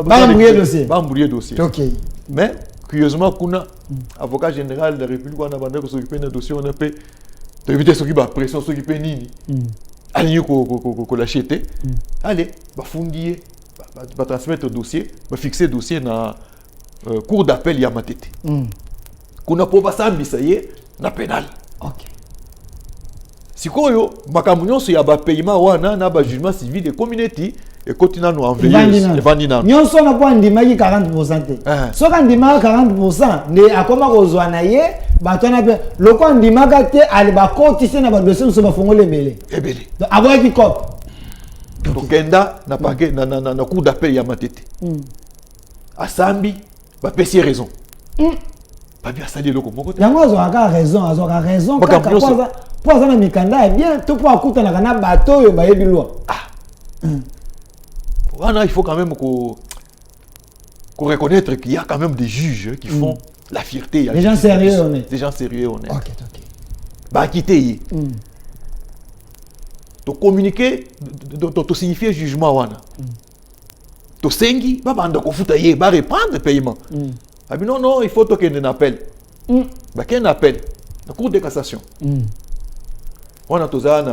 embrouiller dossier. OK. Mais curieusement kuna avocat général de la République on a bandé ko s'occuper de dossier on a fait to éviter ce qui ba pression s'occuper nini. Allez ko l'acheter. Allez ba fundier ba transmettre dossier, ba fixer dossier na cour d'appel ya Matete. Kuna po ba sambisa ye na pénal. OK. Sikoyo makambo nyonso ya ba paiement wana na ba jugement civil de community et continue nous envoyer Evandina. Nyonso na po ndimaki 40% te. Soka ndimaka 40% ne akoma kozwa na ye batona pe loko ndimaka te ali ba kotise na ba dossier so ba fongole ebele. Ebele. Donc aboyaki cop. Tokenda na paquet na cour d'appel ya Matete. Asambi ba pesi raison. Ba bien sali loko moko te. Yango azwaka raison kaka pour ça na mikanda bien to pour akuta na kana bato yo ba yebi loi. Voilà, il faut quand même qu'on reconnaître qu'il y a quand même des juges qui font la fierté. Des gens sérieux honnêtes. Des gens sérieux honnêtes. OK. Bah quitter. To communiquer, to signifier jugement wana. To sengi, ba banda ko futa ye, ba reprendre paiement. Ah mais non, il faut to qu'il y ait un appel. Bah qu'il y ait un appel. La Cour de cassation. On a tout ça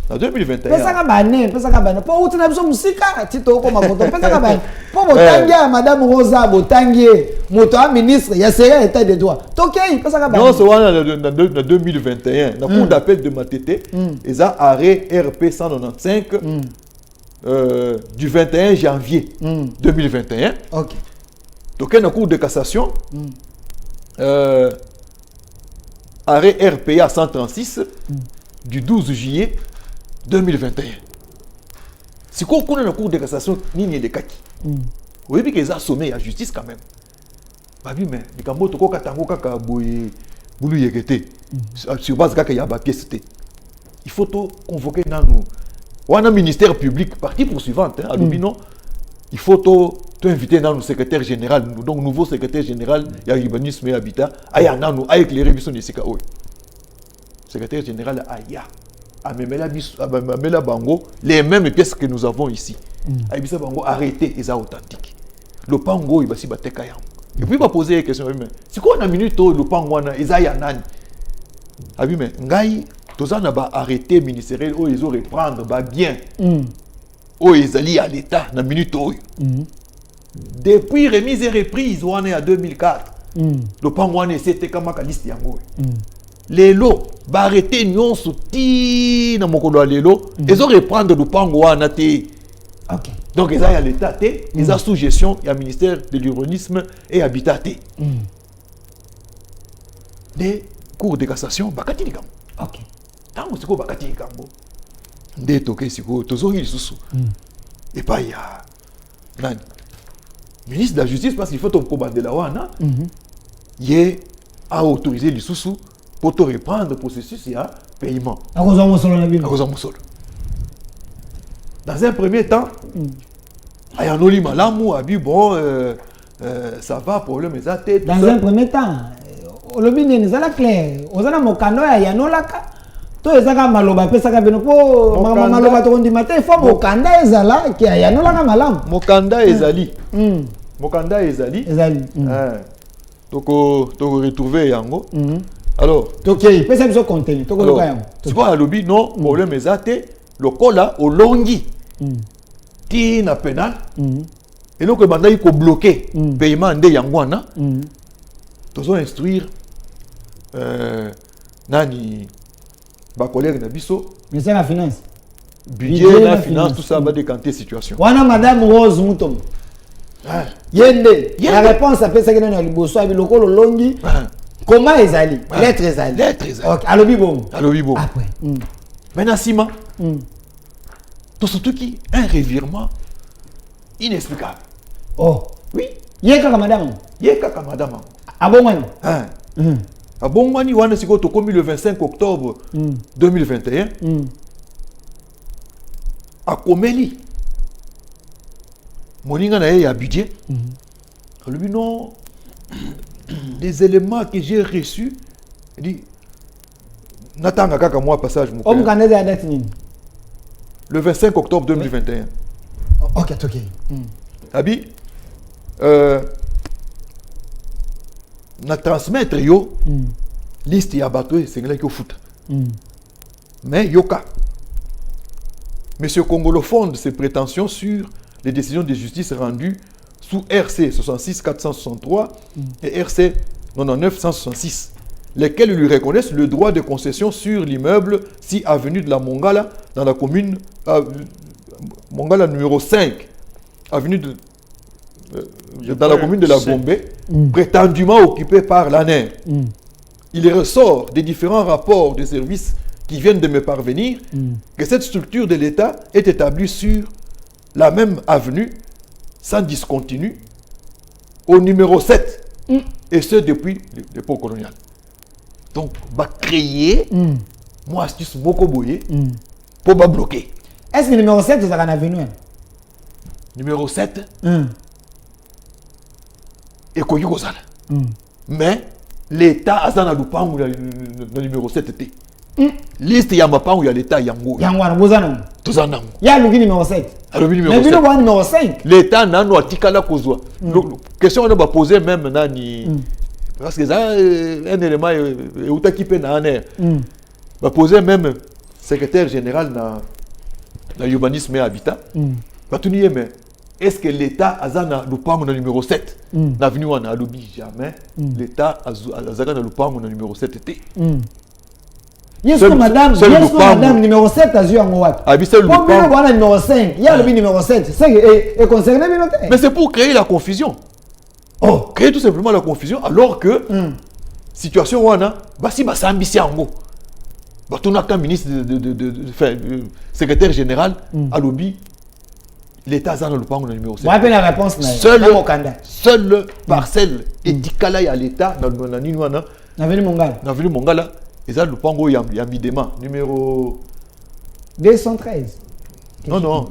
en 2021. Pesaka bane. Po utina biso musika tito ko makoto. Pesaka bane. Po botangia madame Rosa botangie moto a ministre ya série état de droit. Tokei pesaka bane. Non, c'est en 2021. La Cour d'appel de Matete, ils a arrêt RP 195 du 21 janvier 2021. OK. Donc la Cour de cassation arrêt RPA 136 du 12 juillet 2021. Si on connaît la Cour de cassation, ni les kaki. Oui, puis qu'ils ont assommé la justice quand même. Bah oui, mais les Cambodges, ils ont boulou yekete sur base kaka ya ba pièce té il faut tout convoquer dans nous wana ministère public partie poursuivante hein, alobi non il faut tout inviter dans le secrétaire général donc nouveau secrétaire général ya urbanisme et habitat aya nanu a éclairer biso de sika oyo secrétaire général aya amemela biso amemela bango les mêmes pièces que nous avons ici ayibisa bango arrêter eza authentique le pango ibasi bateka yango et puis va poser une question mais c'est quoi na minute le pango wana eza ya nani abi mais ngai tozana ba arrêter ministériel o ils ont reprendre ba bien o ezali à l'état na minute oyo depuis remise et reprise wana ya 2004 le pango wana c'était comme ka liste yango lelo ba arrêter nyonso ti na mokolo ya lelo ils ont reprendre le pango wana te. Ok. Donc, ils sont à l'État, ils sont sous gestion du ministère de l'urbanisme et habitat. Des cours de cassation, bakati ni kambo. Ok. Tant que c'est quoi bakati ni kambo. Des toqués, c'est quoi, toujours il sous. Et pas il y a nani. Ministre de la Justice, parce qu'il faut ton combat de la wana, il a autorisé les sous pour te reprendre le processus et à paiement. À cause de mon solo, À cause de mon solo. Dans un premier temps, Ayanoli Malamu a dit bon, ça va, problème est à tête. Dans un premier temps, le bini n'est pas clair. Aux ana mokando ya yanolaka. To ezaka maloba pesa ka bino po maloba to ndi matin faut mokanda ezala ki yanolaka malamu. Mokanda ezali. Mokanda ezali. Ezali. Toko retrouver yango. Alors, OK, pesa biso contenu. Toko loka yango. Tu vois lobi non, problème est à tête. Le cola au longi ti na pénal et donc banda il ko bloquer paiement de yangwana tozo instruire nani ba collègue na biso ministère de la finance budget na finance tout ça va décanter situation wana madame Rose Mutombo yende la réponse après ça que na liboso abi lokolo longi comment ezali lettre ezali OK alobi bon après maintenant Sima tout surtout qui un revirement inexplicable. Oh oui. Yeka madame. Yeka madame. Abongwani. Abongwani wana siko to komi le 25 octobre 2021. A Komeli. Moninga na ya budget. Lui non des éléments que j'ai reçus dit natanga kaka moi passage mon. Om kaneza ya date nini? Le 25 octobre 2021. OK, OK. Abi, na transmettre yo liste ya bateau c'est là que foot. Mais yoka. Monsieur Congolo fonde ses prétentions sur les décisions de justice rendues sous RC 66 463 et RC 99 166. Lesquels lui reconnaissent le droit de concession sur l'immeuble 6 avenue de la Mongala dans la commune Mongala numéro 5 avenue dans la commune de la Gombe prétendument occupée par l'ANER. Il ressort des différents rapports de services qui viennent de me parvenir que cette structure de l'État est établie sur la même avenue sans discontinu au numéro 7 et ce depuis l'époque coloniale. Donc, va créer moi astuce beaucoup boyer pour pas bloquer. Est-ce que le numéro 7 vous avez avenue? Numéro 7 et quoi mais l'État a dans le numéro 7 était. Liste ya mapa où il y a l'État yango. Yangwana bozana. Tous en ont. Il y a le numéro 7. Le numéro 7. Mais le numéro 5. L'État n'a pas tikala kozwa. Question on va poser même nani. Parce que ça, un élément est où t'as kippé na aner. Va poser même secrétaire général na urbanisme et habitat. Va tout nier mais est-ce que l'État a zana lupango na numéro 7 na venu on a lobby jamais. L'État a zana lupango na numéro 7 était. Yes, madame, numéro 7 a joué en Ouat. Pourquoi le numéro 5? Il y a le numéro 7. C'est concerné. Mais c'est pour créer la confusion. Créer tout simplement la confusion alors que situation wana basi basa ambition ngo. Ba tonaka ministre de secrétaire général à lobby l'État zana le pango numéro 7. Moi la réponse seule parcelle édicala à l'État dans nini wana Avenue Mongala. Avenue Mongala. Et ça, Lupango Yamidema, numéro 213. Non, non.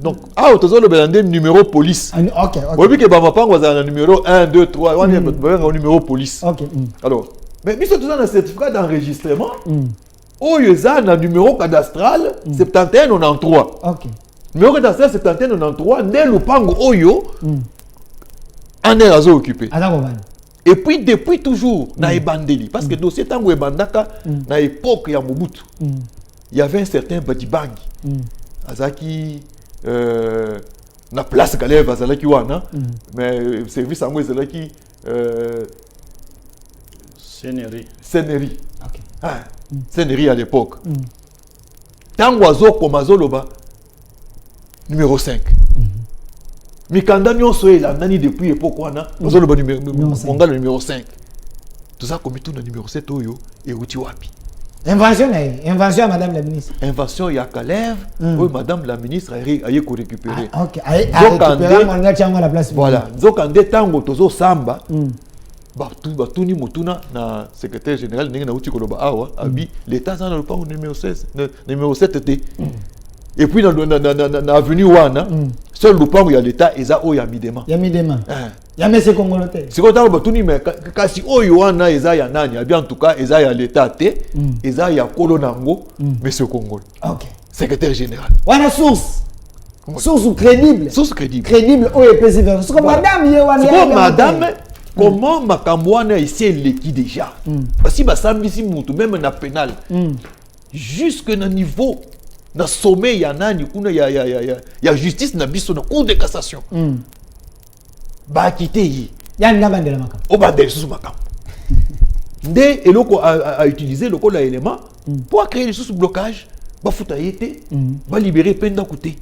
Donc, le numéro police. Ok, ok. Oui, que Bamapango a un numéro 1, 2, 3. On est un numéro police. Ok. Alors, mais nous sommes tous dans un certificat d'enregistrement. Oh, il y a un numéro cadastral 7193. Ok. Numéro cadastral 7193. Né Lupango Oyo. En est occupé. Et puis, depuis toujours, na Ebandeli. Parce que le dossier Tango Ebandaka, na époque, il y a Mobutu. Il y avait un certain Badibang. Azaki, na place Galève, Azalaki Wana. Mais service à moi, Azalaki. Sénéri. Sénéri à l'époque. Tango Azo Komazoloba, numéro 5. Mikanda Nyonso est là, nani depuis l'époque wana, Azoloba numéro 5. Tout ça comme tout le numéro 7 Oyo et Uti Wapi. Invention à Madame la ministre. Invention ya Kalève, oui Madame la ministre a récupéré. Ok, a récupéré la place. Voilà, Nzokande Tango Tozo Samba. Batuni Mutuna na secrétaire général Nenga Uti Koloba Awa, abi l'état dans le pan numéro 16, numéro 7 T. Et puis dans l'avenue Wana, seul le pan où il y a l'état et ça il y a Midema. Il y a Midema. Il y a Monsieur Congoloté. C'est quand on va tout dire mais kasi oyo wana eza ya nani, en tout cas eza ya l'état T, eza ya Kolonango, Monsieur Congol. OK. Secrétaire général. Wana source. Source crédible. Source crédible. Crédible oyo epesi vers. C'est comme madame Yewana. C'est comme madame. Comment Makamwana ici est l'équipe déjà? Parce que si Sambisi Moutou, même na pénal, jusque na niveau, na sommet, il y a justice, na biso, na cour de cassation. Ba quitté yi. Ya ngamba de la makam. O ba de sous makam. Ndé eloko a utilisé le code élément pour créer des sous-blocages, ba foutaïté, ba libérer peine d'côté.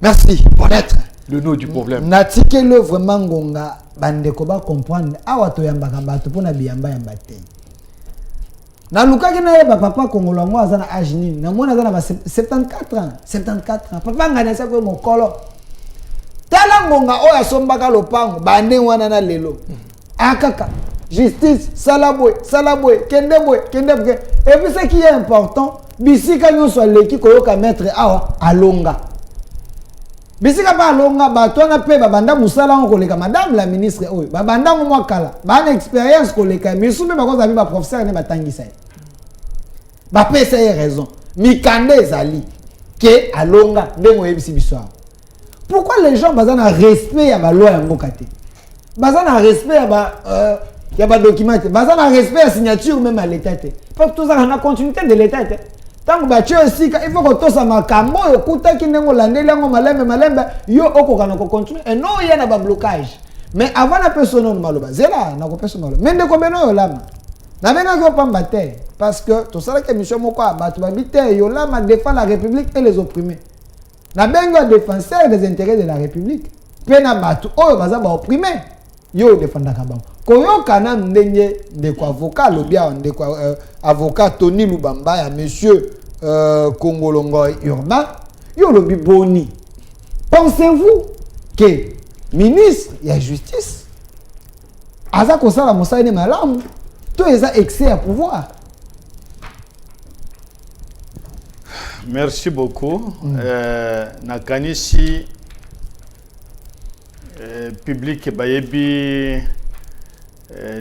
Merci. Maître. Le nom du problème. Natikelo vraiment ngonga bandeko ba comprendre awa to yambaka bato pona biyamba yamba te. Na lukaki na yeba papa Kongolo ngo azana âge nini na mona azana ba 74 ans 74 ans papa ngana sa ko mokolo tala ngonga oya sombaka lopango bande wana na lelo akaka justice salabwe kendebwe et puis ce qui est important bisika nyonso leki koyoka maître awa alonga. Bisika ba longa bato na pe babanda musala ngo koleka madame la ministre oyo babanda ngo mwakala ba na expérience koleka misube bakoza bi ba professeur ne batangisa ba pesa ye raison mikande ezali ke alonga ndengo yebisi biswa. Pourquoi les gens bazana respect ya ba loi ya mboka te bazana respect ya ba document te bazana respect ya signature même à l'état te parce que tout ça na continuité de l'état te. Tant que il faut que tout ça makambo yokuta kinengo landeli ngo malembe yo okoka na ko continuer et non il y a na blocage mais avant la personne maloba zela na ko personne maloba mais ndeko beno yo lama na benga ko pamba te parce que tout ça que mission moko abatu babite yo lama défend la république et les opprimés na benga défenseur des intérêts de la république pena batu oyo baza ba opprimé yo défendaka bango koyoka na ndenge ndeko avocat lobia ndeko avocat Tony Lubamba ya monsieur Kongolongo Urbain yo lobi boni. Pensez-vous que ministre ya justice aza kosala mosala ne malamu to eza excès à pouvoir? Merci beaucoup. Nakanisi public bayebi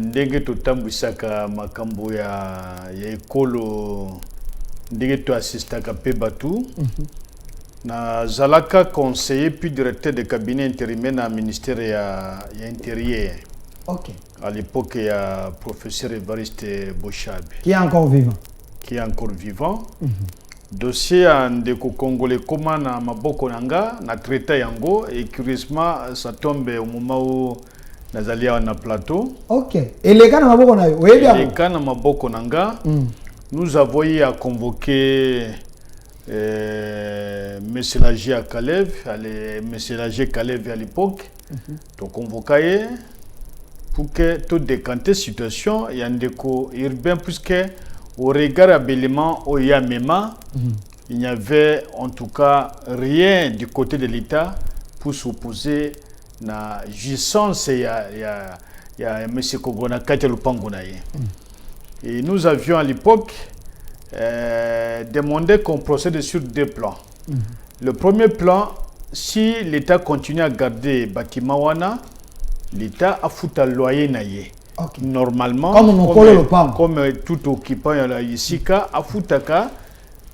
ndenge totambwisaka makambo ya ekolo ndenge to assistaka pe batu na zalaka conseiller puis directeur de cabinet intérimaire na ministère ya intérieur. OK. À l'époque il y a professeur Evariste Bochabe qui est encore vivant. Dossier ndeko congolais comment na maboko nanga na traité yango et curieusement ça tombe au moment où nazalia na plateau. OK. Et les gars na maboko na yo, oui bien. Les gars na maboko nanga. Nous avons eu à convoquer monsieur Lagier à Kalev, monsieur Lagier Kalev à l'époque. Donc convoqué pour que tout décanter situation y a ndeko urbain puisque au regard abélement au Yamema, il n'y avait en tout cas rien du côté de l'État pour s'opposer à la jouissance et il y a M. Kogona Katelupangunaye. Et nous avions à l'époque demandé qu'on procède sur 2 plans. Le premier plan, si l'État continue à garder bâtiment wana, l'État a foutu à loyer naïe. Ok. Normalement, comme tout occupant ici, a foutu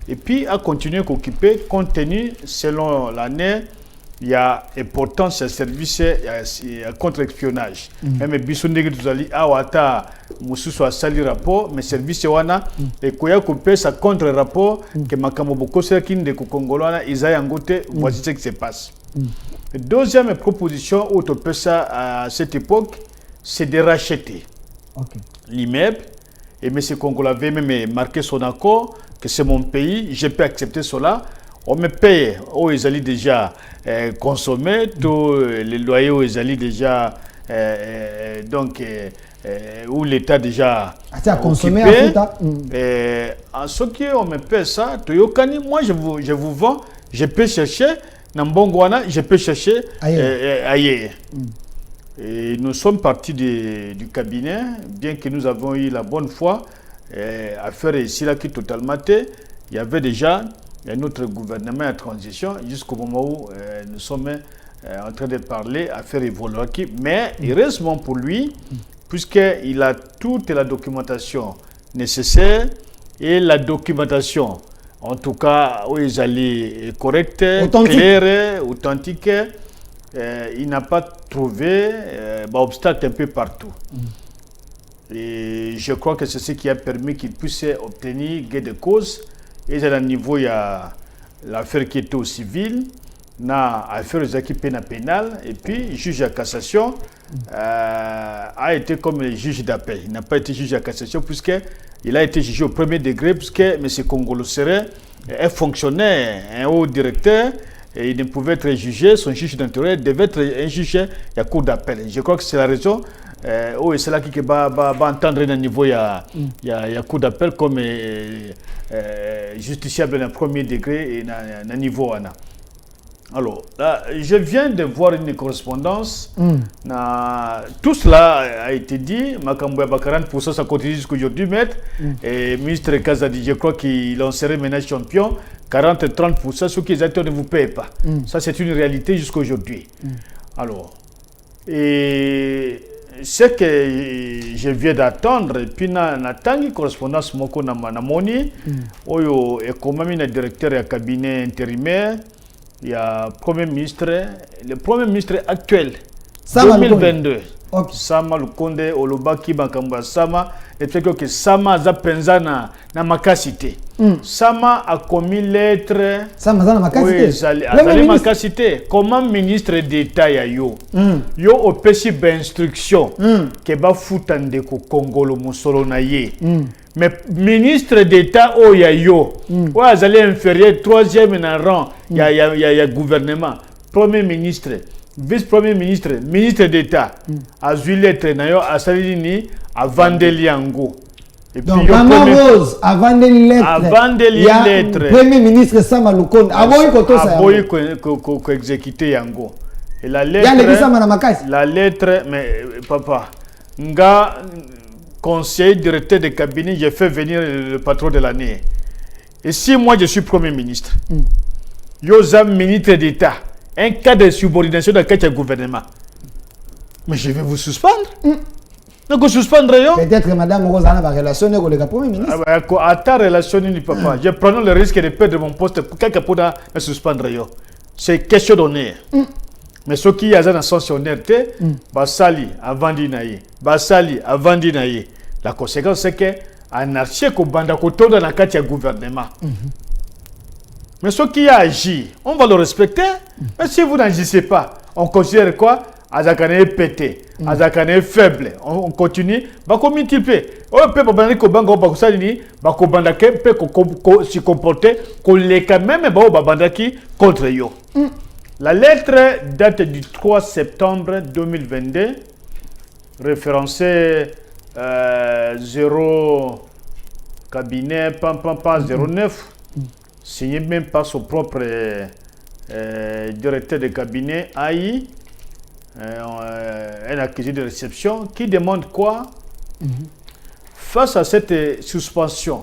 et puis a continué à occuper, compte tenu, selon l'année, il y a importance à service contre-espionnage. Même Bissondé que vous allez à Moussou a sali rapport, mais service wana et koya coupé sa contre-rapport que Makamoboko Serkin de Congolana Isaïe Angote, voici ce qui se passe. Deuxième proposition, autre peu ça à cette époque, c'est de racheter l'immeuble. Et M. Congo avait même marqué son accord que c'est mon pays, je peux accepter cela. On me paye, ils allaient déjà consommer, tous les loyers, ils allaient déjà, où l'État déjà consommer en ce qui on me paye ça, Toyokani, moi je vous vends, je peux chercher, Nambongwana, je peux chercher ailleurs. Et nous sommes partis du cabinet, bien que nous avons eu la bonne foi à faire ici là qui totalement il y avait déjà un autre gouvernement en transition jusqu'au moment où nous sommes en train de parler à faire évoluer. Mais heureusement pour lui, puisqu'il a toute la documentation nécessaire et la documentation, en tout cas, où ils allaient correcte, claire, authentique, il n'a pas trouvé d'obstacle un peu partout. Et je crois que c'est ce qui a permis qu'il puisse obtenir gain de cause. Et à un niveau, il y a l'affaire qui était au civil, l'affaire aux équipes pénales, et puis le juge à cassation a été comme le juge d'appel. Il n'a pas été juge à cassation puisqu'il a été jugé au premier degré, puisque M. Congolo serait un fonctionnaire, un haut directeur, et il ne pouvait être jugé, son juge d'intérêt devait être un juge à cour d'appel. Je crois que c'est la raison. C'est là qu'il va entendre un niveau, il y a cours d'appel comme justiciable dans le premier degré et dans le niveau. Alors, là, je viens de voir une correspondance. Tout cela a été dit. Makambouya 40%, ça continue jusqu'aujourd'hui, maître. Et ministre Kazadi, je crois qu'il en serait maintenant champion. 40-30%, ceux qui ne vous payent pas. Ça, c'est une réalité jusqu'aujourd'hui. Alors, et ce que je viens d'attendre, et puis j'attends une correspondance moko na moni, oyo et comme le directeur du cabinet intérimaire, il y a le premier ministre actuel, Sama 2022. Sama Lukonde, Olobaki Bakamba Sama, et fait que Sama a penza na makasité. Sama a commis lettre. Sama a makasité. Comment ministre d'État yo au péché d'instruction que ba foutande ko Congolo musolo na ye. Mais ministre d'État yo azali inférieur 3e en rang, il y a gouvernement, premier ministre, vice-premier ministre, ministre d'État, a vu lettre nayo a salini a vandeli yango. Et puis donc, Maman Rose, avant de lettre, premier ministre Sama Lukonde, aboyi ko exécuter yango. Et la lettre, mais papa, nga conseiller directeur de cabinet, j'ai fait venir le patron de l'année. Et si moi je suis premier ministre, Yozam ministre d'État, un cas de subordination dans le gouvernement, mais je vais vous suspendre. Donc, suspendre. Peut-être que Madame Rose va relationner avec le premier ministre. À ta relation, papa, je prends le risque de perdre mon poste pour quelqu'un pour me suspendre. C'est question d'honneur. Mais ce qui est dans son honneur, Basali avant d'inaïe. Basali avant d'inaïe. La conséquence, c'est que anarchie ko banda ko dans la carte du gouvernement. Mais ce qui a agi, on va le respecter. Mais si vous n'agissez pas, on considère quoi? Azakane est pété, Azakane est faible. On continue. Bako multiplier. On peut pas banner ko bango bako salini, bako bandake peut se comporter qu'on les quand même bandaki contre yo. La lettre date du 3 septembre 2022, référencée 0 cabinet, 09, signé même par son propre directeur de cabinet, AI. un accusé de réception, qui demande quoi? Face à cette suspension,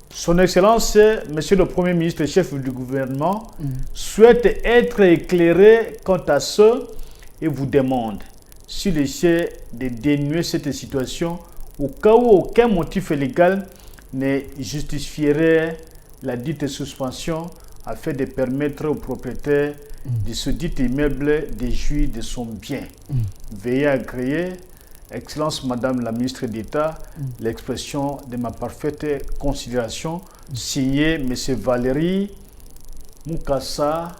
Son Excellence, Monsieur le Premier ministre, chef du gouvernement, souhaite être éclairé quant à ce et vous demande s'il essaie de dénouer cette situation au cas où aucun motif légal ne justifierait la dite suspension afin de permettre au propriétaire de ce dit immeuble de jouir de son bien. Veuillez agréer, Excellence Madame la ministre d'État, l'expression de ma parfaite considération, signé M. Valérie Mukasa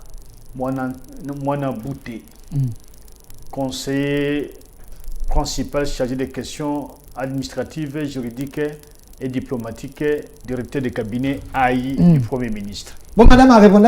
Mwanabouté, conseiller principal chargé des questions administratives, juridiques et diplomatiques, directeur de cabinet AI du Premier ministre. Bon, madame a répondu.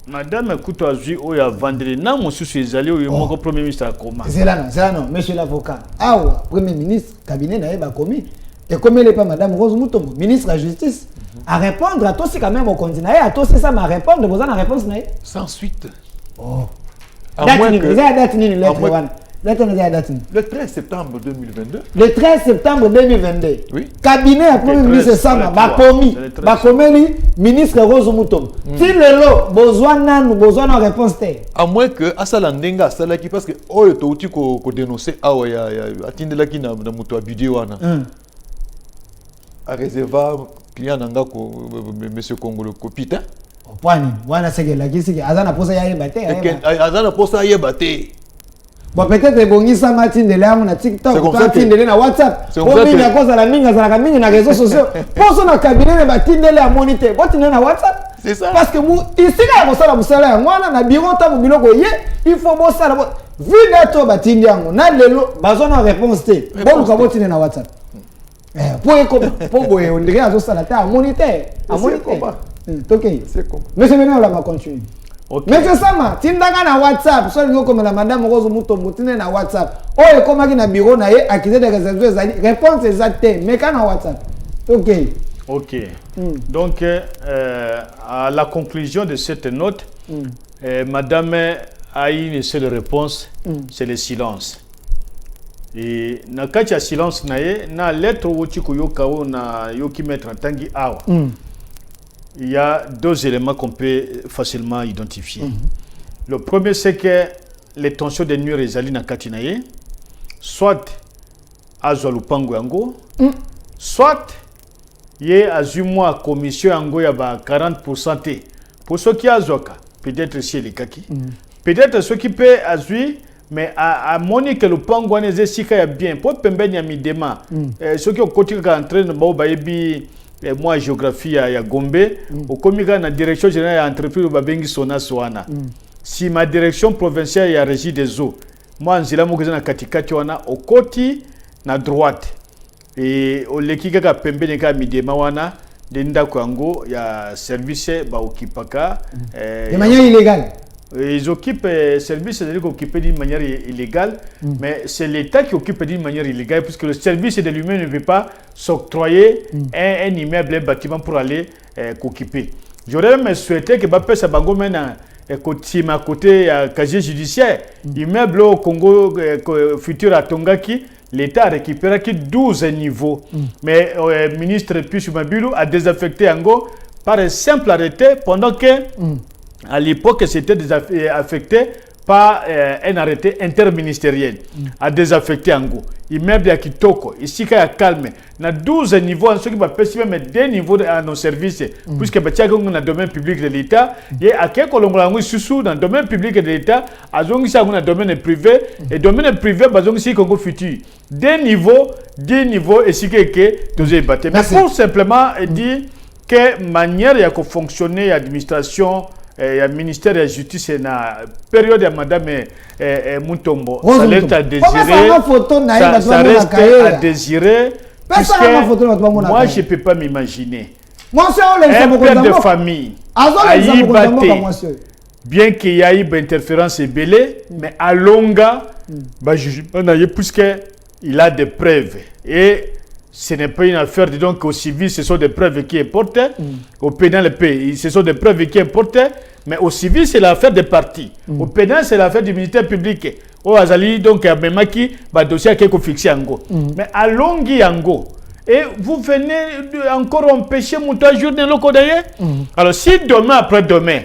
Madame Koutouazoui, où il y a vendredi, non, monsieur Suezali, où il y a mon Premier ministre à Koma. C'est là, non, monsieur l'avocat. Ah, ouais, Premier ministre, cabinet n'a pas commis. Et comme elle n'est pas madame Rose Moutombo, ministre de la Justice, à répondre à tous, c'est quand même au continent, à tous, c'est ça, ma réponse, vous avez la réponse, non? Sans suite. Oh. À moins que... Le 13 septembre 2022. Le 13 septembre 2022. Oui. Cabinet à Premier ministre Sama, Bakomi, ministre Rose Moutombo. Si le lot, besoin de réponse. À moins que Asalandenga, Salaki, parce que oh, tu outil ko dénoncer, ah ouais, atindela ki na muto abudi wana. A réservoir client nanga ko monsieur Congolo ko pita. Opani, wana sege la kisi azana posa ya yebate. Azana posa yebate. Bon, peut-être bongi sa matin de là on a TikTok, toi tindele na WhatsApp. Bon, minga koza la minga za la minga na réseaux sociaux. Poso na cabinet na batindele à moniteur. Bon, tindele na WhatsApp. C'est ça. Parce que ici là on sala musala ngwana na bureau ta biloko ye, il faut bo sala. Vu d'être batindi yango na lelo bazona réponse té. Bon, ko bo tindele na WhatsApp. Pour boye on dirait azo sala ta à moniteur. À moniteur. OK. C'est comment? Monsieur Benoît la va continuer. Okay. Mais c'est ça, ma. Tindanga na WhatsApp. Soit nous comme la madame Rose Moutombo, tindé na WhatsApp. Oh, et comme qui na bureau na ye, accusé de réserver réponse exacte. Mais quand na WhatsApp. OK. OK. Donc, à la conclusion de cette note, madame a une seule réponse, c'est le silence. Et na kacha silence na ye, na lettre où tu koyoka ou na yoki mettre en tangi awa. Il y a deux éléments qu'on peut facilement identifier. Le premier, c'est que les tensions de nuire les alines à Katinaye, soit à Zolupango Ango, soit il y a à commission Ango y a 40%. Pour ceux qui ont Zoka, peut-être chez les Kaki, peut-être ceux qui peuvent azui, mais à Monique le Pango n'est pas bien. Pour Pemben Yamidema, ceux qui ont continué à entrer dans Baobaïbi. Moi, géographie à Gombe, au comité la direction générale d'entreprise Babengi Sona Soana. Si ma direction provinciale est à régie des eaux, moi, je suis à Katikati, au côté, à droite. Et au Lekika Pembeneka Midema wana, de Ndakwango, il y a service Baokipaka. De manière illégale. Ils occupent service, c'est-à-dire qu'ils occupent d'une manière illégale, mais c'est l'État qui occupe d'une manière illégale, puisque le service de lui-même ne veut pas s'octroyer un immeuble, un bâtiment pour aller occuper. J'aurais même souhaité que Bapé Sabango mène à côté casier judiciaire, immeuble au Congo futur à Tongaki, l'État a récupéré 12 niveaux. Mais le ministre Pichu Mabilou a désaffecté Ango par un simple arrêté pendant que à l'époque, c'était affecté par un arrêté interministériel à désaffecter Ango. Immeuble à Kitoko, ici il y a calme. Il y a 12 niveaux, en ce qui va passer même des niveaux à nos services, puisque il y a un domaine public de l'État, il y a quelques Colombiens sous dans le domaine public de l'État, il y a un domaine privé, et le domaine privé, il y a un Congo futur. Des niveaux, 10 niveaux, et si quelqu'un doit battre. Mais pour simplement dire que manière il y a fonctionner l'administration. Il y a le ministère de la Justice et la période de Madame Moutombo. Ça reste à désirer. Ça reste à désirer. Moi, je ne peux pas m'imaginer. Un père de famille a eu battu, bien qu'il y ait eu interférence et belé, mais à longa, puisqu'il a des preuves. Et ce n'est pas une affaire, disons qu'au civil, ce sont des preuves qui importent. Au pénal, ce sont des preuves qui importent. Mais au civil, c'est l'affaire des partis. Au pénal, c'est l'affaire du militaire public. Au Azali, donc, même qui va dossier qui est fixé en go. Mais à Longhi en go. Et vous venez encore empêcher mon journée locaux d'ailleurs. Alors, si demain après demain,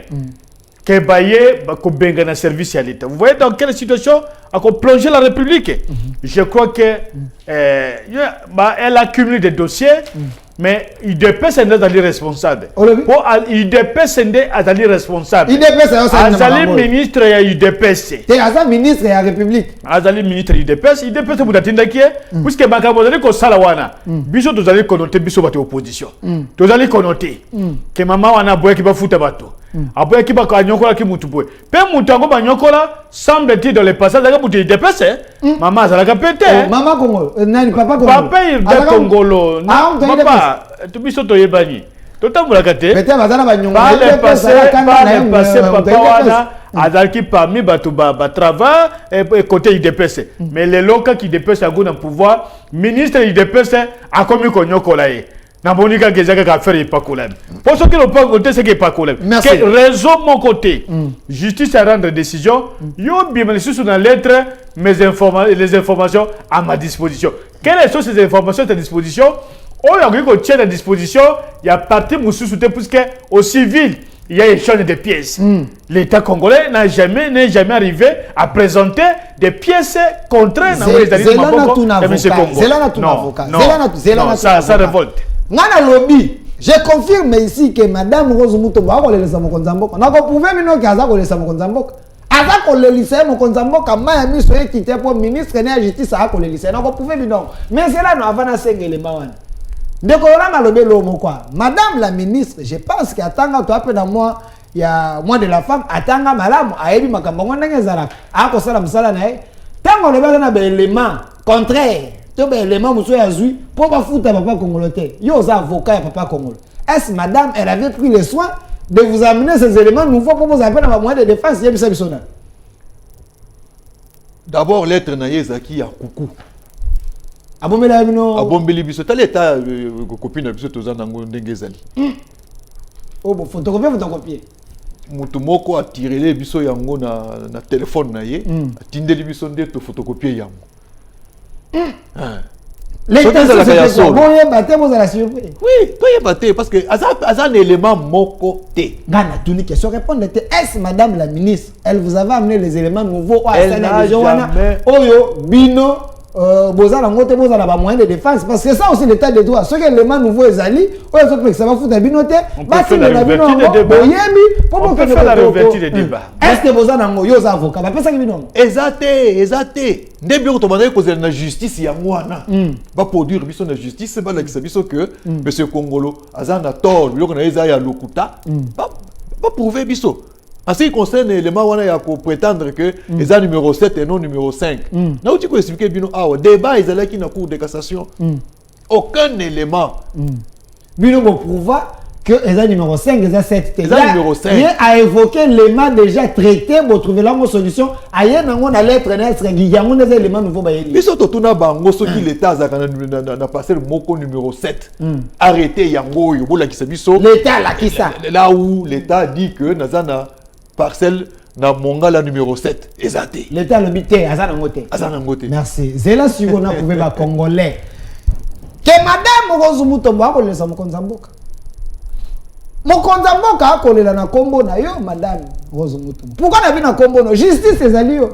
que Baye ko benga na service à l'État. Vous voyez dans quelle situation a plongé la République. Je crois que elle accumule des dossiers, mais il dépêche d'être responsable. Il dépêche d'être responsable. Il dépêche Azali ministre et il dépêche. T'es Azali ministre et la République. Azali ministre il dépêche pour d'attendre qui est puisque bakabo zali ko salawana. Biso to zali konoter biso bato opposition. To zali konoter que maman wana boye ki ba futa bato. Aboye ki ba ko nyokola ki mutu boye. Pe mutu ngo ba nyokola semble-t-il dans le passage da mutu il dépêche. Maman azala ka pété. Maman Congolo. Nani papa Congolo. Papa il de Congolo. Papa tu biso to yebani. Totambola kate. Peut-être bazana ba nyongo. Pas le passé papa wana azalaki parmi bato ba travail et côté IDPS. Mais les locaux qui IDPS a un pouvoir, ministre IDPS a commis konyokola. Na bonika gezaka ka faire pas problème. Pour ce que le pas côté c'est que pas problème. Quel réseau mon côté. Justice à rendre décision. Yo bien les sous dans lettre les informations à ma disposition. Quelles sont ces informations à ta disposition? Oh, il y a un tient à disposition, il y a parti Moussou puisque au civil, il y a échange de pièces. L'État congolais n'est jamais arrivé à présenter des pièces contraires à Non, ça révolte. Ngana lobby, je confirme ici que Madame Rose Mutombo a collé sa mokonzamboka. N'a pas prouvé mino kaza collé sa mokonzamboka. Aza collé lycée mokonzamboka Miami soye quitté pour ministre de la justice a collé lycée. N'a pas prouvé mino. Mais c'est là nous avons cinq éléments. Ndeko la malobe lo mokwa. Madame la ministre, je pense qu'atanga to appelle dans moi il y a mois de la femme atanga malamu ayebi makambo ngondenge zala. A ko sala musala na e. Tango le bana ba élément contraire. L'élément monsieur Azui pour pas foutre papa congolais. Yo za avocat ya papa congolais. Est-ce madame elle avait pris le soin de vous amener ces éléments nouveaux pour vous appeler dans la moyen de défense yebisa bisona. D'abord lettre na yezaki ya kuku. Abombela bino. Abombeli biso ta l'état copine na biso tozana ndenge ezali. Oh bon photocopie. Mutu moko a tiré biso yango na téléphone na ye, atindeli biso nde to photocopier yango. L'état de la surprise. Oui, parce que un élément moko te. Gana, tu dis question répondre. Est-ce madame la ministre, elle vous avait amené les éléments nouveaux? Elle n'a jamais. Oyo, bino, bozala ngote bozala ba moyen de défense parce que ça aussi l'état de droit. Ce que l'élément nouveau est ali, oyo so ça va foutre bino te. Ba ti na bino boyebi, pour que faire la réouverture des débats. Est-ce que bozala ngo yo za avocat ba pesa ki bino? Exacté. Ndebiro to bana ko na justice ya ngwana. Ba produire biso na justice ba la kisa biso que monsieur Congolo azana tort, biloko na eza ya lokuta. Ba prouver biso. En ce qui concerne l'élément où on a prétendre que les a numéro 7 et non numéro 5. Là où tu peux expliquer bien, débat ils allaient qui na cour de cassation. Aucun élément. Bino bon prouva que les a numéro 5, les a 7. Les a numéro 5. Il a évoqué l'élément déjà traité pour trouver la solution. Ailleurs dans la lettre il y a un élément nouveau ba yeli. Biso to tuna bango soki l'état za na passer le moko numéro 7. Arrêtez yango yo bola ki biso. L'état la qui ça. Là où l'état dit que nazana parcelle na mongala numéro 7 exacté. L'état le bité azana ngote. Merci. Zela si on a prouvé ba congolais. Que madame Rose Mutombo a collé sa mokonzamboka. Mokonzamboka a collé na kombo na yo madame Rose Mutombo. Pourquoi na bina kombo no justice ezali yo?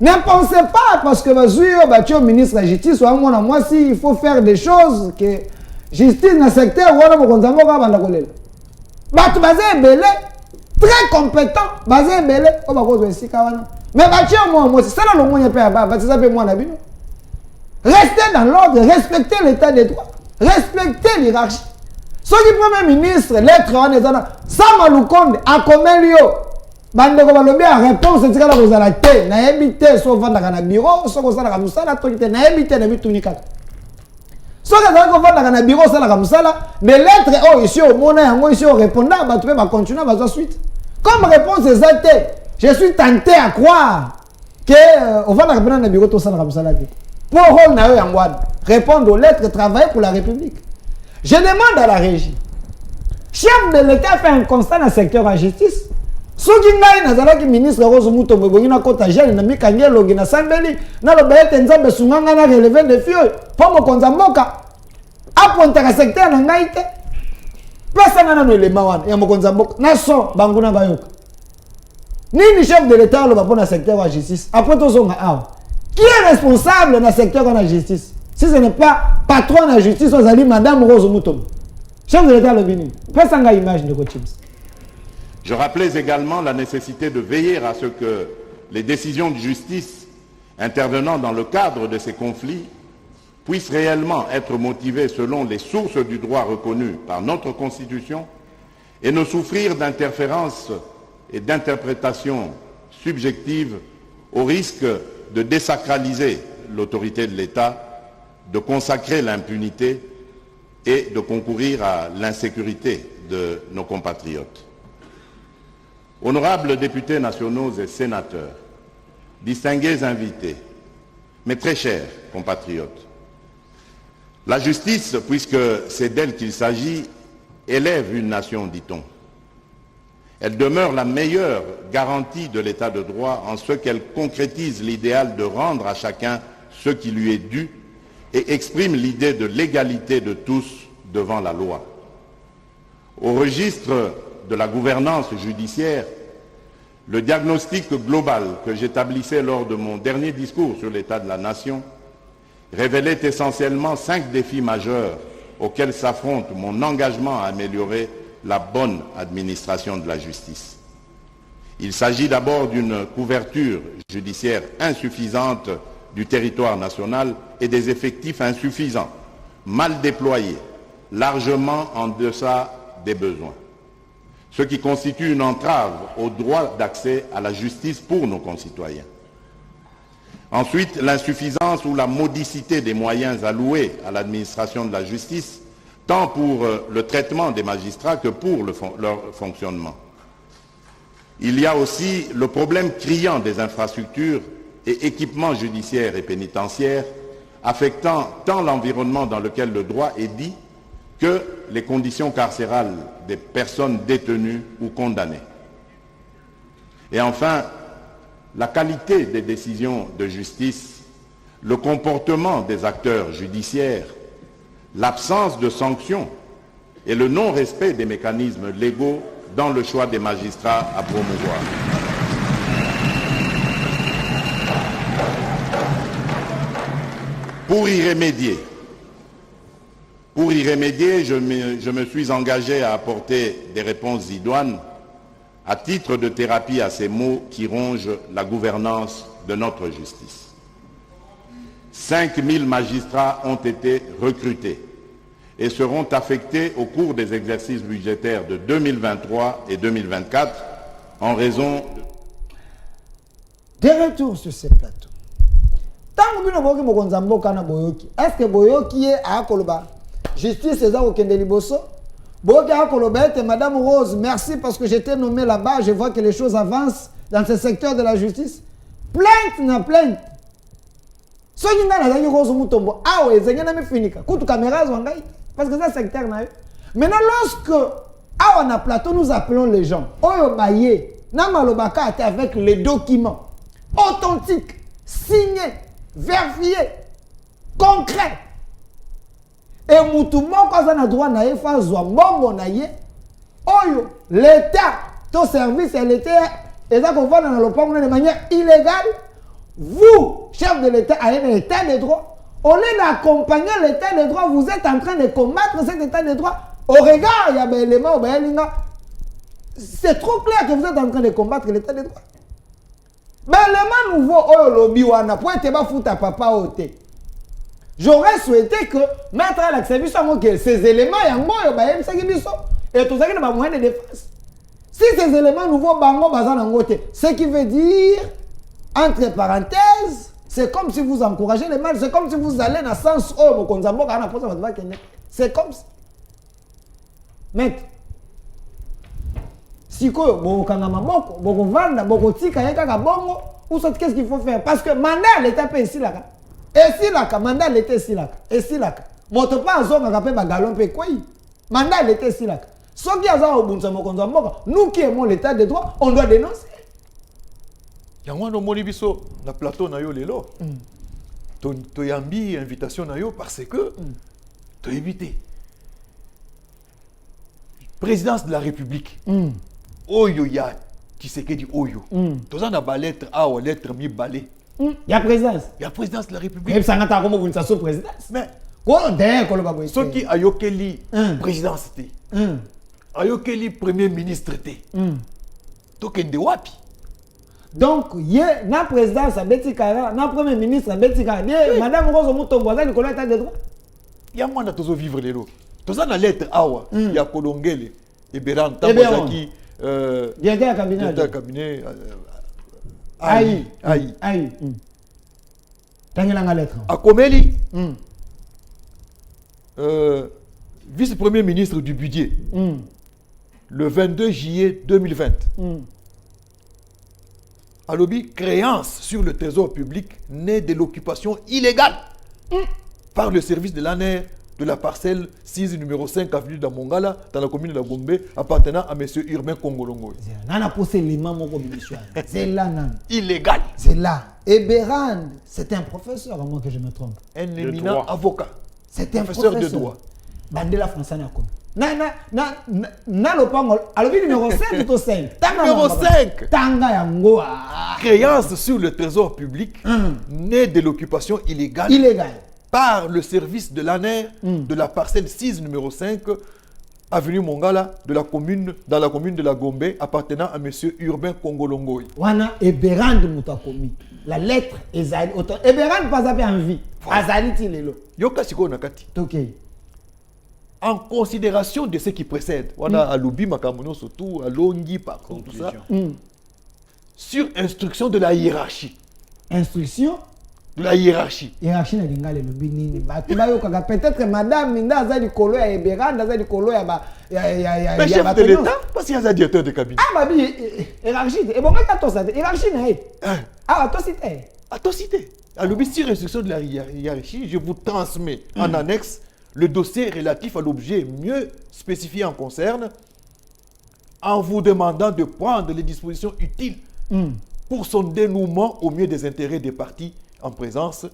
Ne pensez pas parce que bazuyo batio ministre de la justice ou moi si il faut faire des choses que justice na secteur wala mokonzamboka banda kolela. Batu bazé belé très compétent, basé belé, on va cause ici kawana. Mais bâtir moi, c'est ça le moyen de faire, c'est ça moi la bino. Restez dans l'ordre, respectez l'état des droits, respectez l'hierarchie. Ce qui premier ministre, lettre en état, Sama Lukonde, a Komelio, bande ko balobi a réponse c'est kala kozala te, na ebité so vanda kana bureau, so kozala ka musala to kite na ebité na bitunika. So que dans le vanda kana bureau sala ka musala, mais lettre oh ici au mona yango ici au répondant, ba tu peux continuer ba suite. Comme réponse exacte, je suis tenté à croire que on va répondre dans le bureau tout ça comme ça là. Pour rôle na yangwan, répondre aux lettres, travailler pour la République. Je demande à la régie. Chef de l'État fait un constat dans le secteur de la justice. Soki ngai nazalaki ministre Rose Mutombo bongi na kota jeune na mikangelo gina sambeli na lo bayete nzambe sunganga na relever de fio po mo konza mboka aponta ka secteur na ngai te pesa na no elema wana ya mo konza mboka na so banguna bayoka nini chef de l'État lo ba na secteur de la justice après to zonga awa qui est responsable dans le secteur de la justice si ce n'est pas patron de la justice ozali madame Rose Mutombo chef de l'État lo bini pesa ngai image de Cochims. Je rappelais également la nécessité de veiller à ce que les décisions de justice intervenant dans le cadre de ces conflits puissent réellement être motivées selon les sources du droit reconnues par notre Constitution et ne souffrir d'interférences et d'interprétations subjectives au risque de désacraliser l'autorité de l'État, de consacrer l'impunité et de concourir à l'insécurité de nos compatriotes. Honorables députés nationaux et sénateurs, distingués invités, mes très chers compatriotes, la justice, puisque c'est d'elle qu'il s'agit, élève une nation, dit-on. Elle demeure la meilleure garantie de l'état de droit en ce qu'elle concrétise l'idéal de rendre à chacun ce qui lui est dû et exprime l'idée de l'égalité de tous devant la loi. Au registre de la gouvernance judiciaire, le diagnostic global que j'établissais lors de mon dernier discours sur l'état de la nation révélait essentiellement 5 défis majeurs auxquels s'affronte mon engagement à améliorer la bonne administration de la justice. Il s'agit d'abord d'une couverture judiciaire insuffisante du territoire national et des effectifs insuffisants, mal déployés, largement en deçà des besoins, ce qui constitue une entrave au droit d'accès à la justice pour nos concitoyens. Ensuite, l'insuffisance ou la modicité des moyens alloués à l'administration de la justice, tant pour le traitement des magistrats que pour leur fonctionnement. Il y a aussi le problème criant des infrastructures et équipements judiciaires et pénitentiaires, affectant tant l'environnement dans lequel le droit est dit que les conditions carcérales des personnes détenues ou condamnées. Et enfin, la qualité des décisions de justice, le comportement des acteurs judiciaires, l'absence de sanctions et le non-respect des mécanismes légaux dans le choix des magistrats à promouvoir. Pour y remédier, je me suis engagé à apporter des réponses idoines à titre de thérapie à ces maux qui rongent la gouvernance de notre justice. 5000 magistrats ont été recrutés et seront affectés au cours des exercices budgétaires de 2023 et 2024 en raison de retour sur ce plateau. Tant que est-ce que Boyoki est à Koloba? Justice est au Kendeliboso. Boyoki à Koloba, Madame Rose, merci parce que j'étais nommé là-bas. Je vois que les choses avancent dans ce secteur de la justice. Plainte na plainte. Soki nga na Rose Mutombo. Ah ouais, c'est n'a finika. Kutu caméras wangai parce que ça secteur na. Maintenant lorsque on a plateau, nous appelons les gens. Oyo baye na malobaka était avec les documents authentiques, signés, vérifiés, concrets. Et moutoumon quand on a droit na fa zwa mbongo na ye. Oyo l'État, ton service et l'État et ça qu'on va dans le pont de manière illégale. Vous, chef de l'État, avez un état de droit. Au lieu d'accompagner l'état de droit, vous êtes en train de combattre cet état de droit. Au regard, il y a des éléments, c'est trop clair que vous êtes en train de combattre l'état de droit. Mais l'élément nouveau, oh lobby, pour être foutu papa ôté. J'aurais souhaité que mettre à l'exception que ces éléments, et tout ça qui n'est pas moyen de défense. Si ces éléments nouveaux, ce qui veut dire, entre parenthèses, c'est comme si vous encouragez les mal, c'est comme si vous allez dans le sens où c'est comme ça. Mais, si vous qu'est-ce qu'il faut faire? Parce que mandat l'État peut ici là. Et si là, mandat l'État ici là. Et si là, mon pas en zone à galon peut quoi? Mandat l'État ici là. Ceux qui ont nous qui aimons l'état de droit, on doit dénoncer. Yango no moni biso na plateau na yo lelo. To yambi invitation na yo parce que to éviter. Présidence de la République. Oyo ya Tshisekedi Oyo. Toza na ba lettre A ou lettre mi balé. Il y a présidence. Il y a présidence de la République. Mais ça n'a pas comme une présidence. Mais ceux qui ayokeli présidence té. Ayokeli premier ministre té. Tokende wapi. Donc, il y a la présidence à Betty Kara, la premier ministre à Betty Kara, madame Rose Moutombo, vous avez l'état de droit. Il y a moins de vivre les lots. Tout ça dans la lettre Awa, il y a Kolongele, Eberan, Tambozaki, directeur cabinet, Aïe. Tangelanga lettre. À Komeli, vice-premier ministre du budget, le 22 juillet 2020. À l'objet, créance sur le trésor public née de l'occupation illégale par le service de l'ANER de la parcelle 6 numéro 5 avenue d'Amongala dans la commune de la Gombe appartenant à M. Urbain Kongolongo. C'est là, illégal. C'est là. Et Béran, c'est un professeur, à moins que je me trompe. Un éminent avocat. C'est un professeur de droit. Bandela français n'a comme. Na le pango. Alors numéro 5 ou 5. Numéro 5. Tanga yango. Créance sur le trésor public née de l'occupation illégale. Par le service de l'ANER de la parcelle 6 numéro 5 avenue Mongala dans la commune de la Gombe appartenant à M. Urbain Kongolongoy. Wana Eberand Mutakomi. La lettre Ezali. Eberand pas appelé en vie. Azali Tilelo. Yoka Siko Nakati. Ok. En considération de ce qui précède, on a Aloubi Makamono surtout, à Longi par contre, tout ça. Sur instruction de la hiérarchie. Instruction de la hiérarchie. Hiérarchie na linga le binini. Peut-être madame Minda Azali Kolo ya Eberand Azali Kolo ya ba ya chef de l'État parce qu'il y a un directeur de cabinet. Ah babi hiérarchie. Et bon quand toi ça hiérarchie na ah toi cité. À toi cité. Aloubi sur instruction de la hiérarchie, je vous transmets en annexe le dossier relatif à l'objet mieux spécifié en concerne en vous demandant de prendre les dispositions utiles pour son dénouement au mieux des intérêts des parties en présence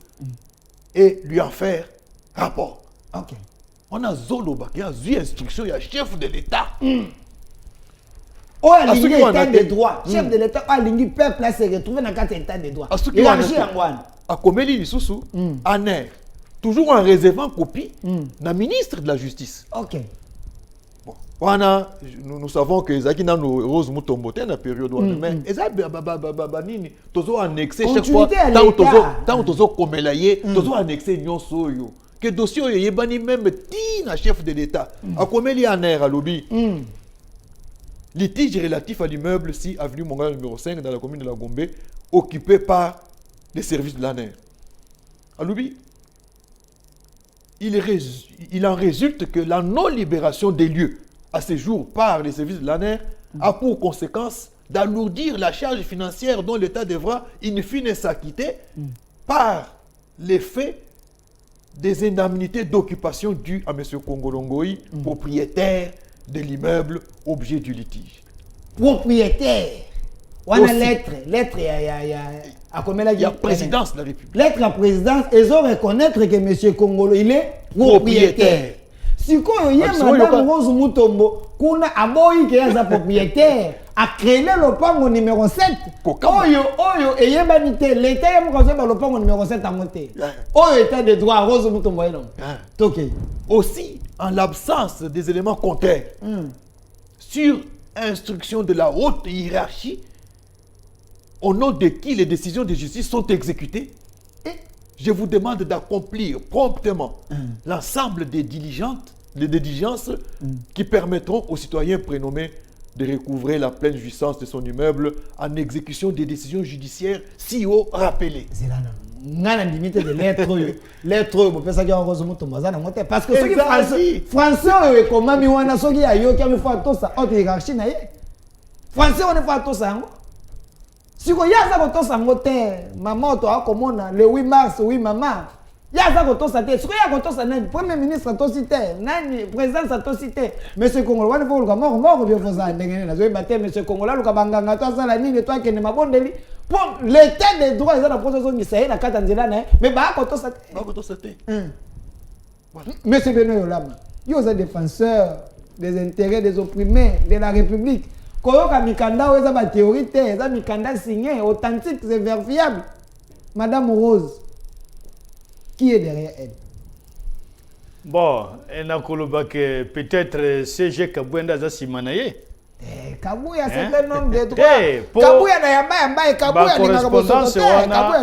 et lui en faire rapport. Ok. On a Zoloba qui a eu instruction, il y a chef de l'État. Oh, il y a état de droit. Chef de l'État, il peut placer retrouver dans quatre états de droit. À Komeli Lisusu, Aner, toujours en réservant copie d'un ministre de la Justice. Ok. Bon, nous savons que Zaki n'a nos Rose Moutombo dans la période où mais Ezaki Babanini, toujours annexé chaque fois, tant toujours Komelaye, toujours annexé Nyon Soyo. Que dossier est bani même Tina chef de l'État. À Komeli Aner à Lobby. Litige relatif à l'immeuble 6 avenue Mongala numéro 5 dans la commune de la Gombe, occupé par les services de l'ANER. À Lobby. Il en résulte que la non-libération des lieux à ce jour par les services de l'ANER a pour conséquence d'alourdir la charge financière dont l'État devra in fine s'acquitter par l'effet des indemnités d'occupation dues à M. Kongolongoy, propriétaire de l'immeuble objet du litige. Propriétaire. On a lettre, il y a présidence de la République. Lettre à présidence, ils ont reconnaître que M. Kongolo, il est propriétaire. Si quand il y a Madame Rose Moutombo, qu'on a aboyi qui est propriétaire, a créé le pango numéro 7. Oyo, et yébanité, l'État est conseillé par le pango numéro 7 à monter. Oyo, état de droit, Rose Moutombo, ok. Aussi, en l'absence des éléments contraires, sur instruction de la haute hiérarchie, au nom de qui les décisions de justice sont exécutées, je vous demande d'accomplir promptement l'ensemble des diligences qui permettront aux citoyens prénommés de recouvrer la pleine jouissance de son immeuble en exécution des décisions judiciaires si haut rappelées. Parce que ceux qui Français, comment Français, on est pas tous ça. Si vous y a ça, maman, toi, comme on a le 8 mars, oui, maman. Il y a ça quand on s'attend. Ce qu'il y a quand on s'attend, premier ministre a cité, président a cité. Monsieur Congolais, il faut le mort, il faut ça. Monsieur Congolais, le kabanganga, toi, ça, la ligne, toi, qui n'est pas bon délit. Pour l'état des droits, ils ont la procession qui s'est la carte en Zélande, mais bah, quand on s'attend. Monsieur Benoît Yolama, il y a des défenseurs des intérêts des opprimés de la République. Koyoka Mikanda, ils ont ma théorie, ils ont Mikanda signé, authentique, c'est vérifiable. Madame Rose, qui est derrière elle? Bon, elle a que peut-être CG Kabouenda Zassimanaye. Kabouya, c'est un nombre de droits. Kabouya n'a yamba, Kabouya n'a pas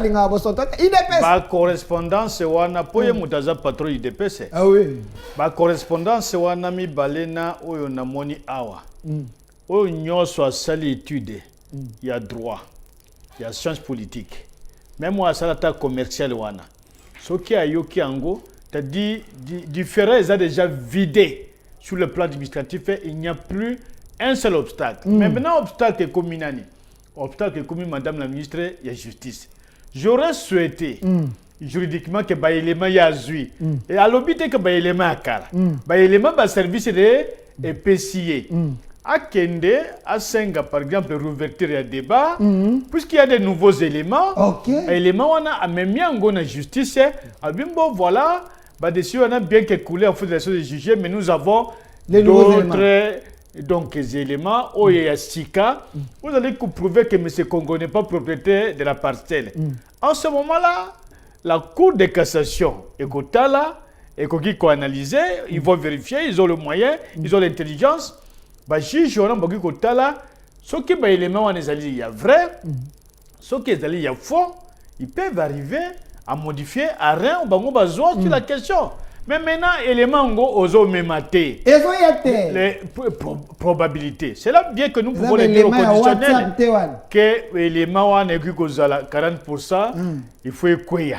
IDPS. Ma correspondance, wana poye mutaza patron IDPS. Ah oui. Ma correspondance, wana mi balena oyo namoni awa. Oyo nyoso asali étude. Il y a droit. Il y a science politique. Même moi, salata commercial wana. Ce qui a yoki ango, t'as dit, différents ils ont déjà vidé sur le plan administratif et il n'y a plus un seul obstacle. Mais maintenant, obstacle est comme Minani. Obstacle est comme Madame la ministre de la Justice. J'aurais souhaité, juridiquement, que l'élément y a zui. Et à l'obité que l'élément a kara. L'élément va service de PCA. À Kende, à Senga, par exemple, rouverture et débat, puisqu'il y a des nouveaux éléments, éléments, on a même mis en la justice, bon, voilà, on a bien qu'écoulé en fait de juger, mais nous avons d'autres donc, éléments, où il y a Sika, vous allez prouver que M. Congo n'est pas propriétaire de la parcelle. En ce moment-là, la Cour de cassation, écoute là, et qui analysé, ils vont vérifier, ils ont le moyen, ils ont l'intelligence. Bah, juge, on a beaucoup de temps là. Ce qui est élément, il y a vrai. Ce qui est il y a faux. Ils peuvent arriver à modifier, à rien, on va besoin sur la question. Mais maintenant, élément, aux hommes matés. Les probabilités. C'est là bien que nous pouvons les dire au conditionnel. Que l'élément, on est 40%, il faut écouer.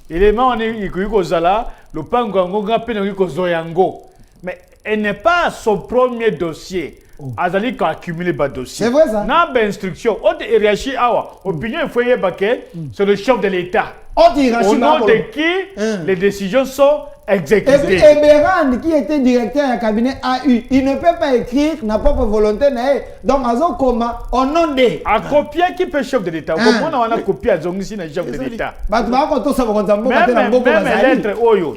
L'élément, on est le pango, on a peine yango. Mais elle n'est pas son premier dossier. Azali a accumulé le dossier. C'est vrai ça? N'a pas instruction. On réagit à opinion, il faut y c'est le chef de l'État. Au nom de qui les décisions sont exécutées. Et Eberand, qui était directeur du cabinet AU, il ne peut pas écrire n'a pas pour volonté. Donc, au nom de. À copier qui peut chef de l'État. Comment on a copié à Zongisi, le chef de l'État? Même lettre Oyo.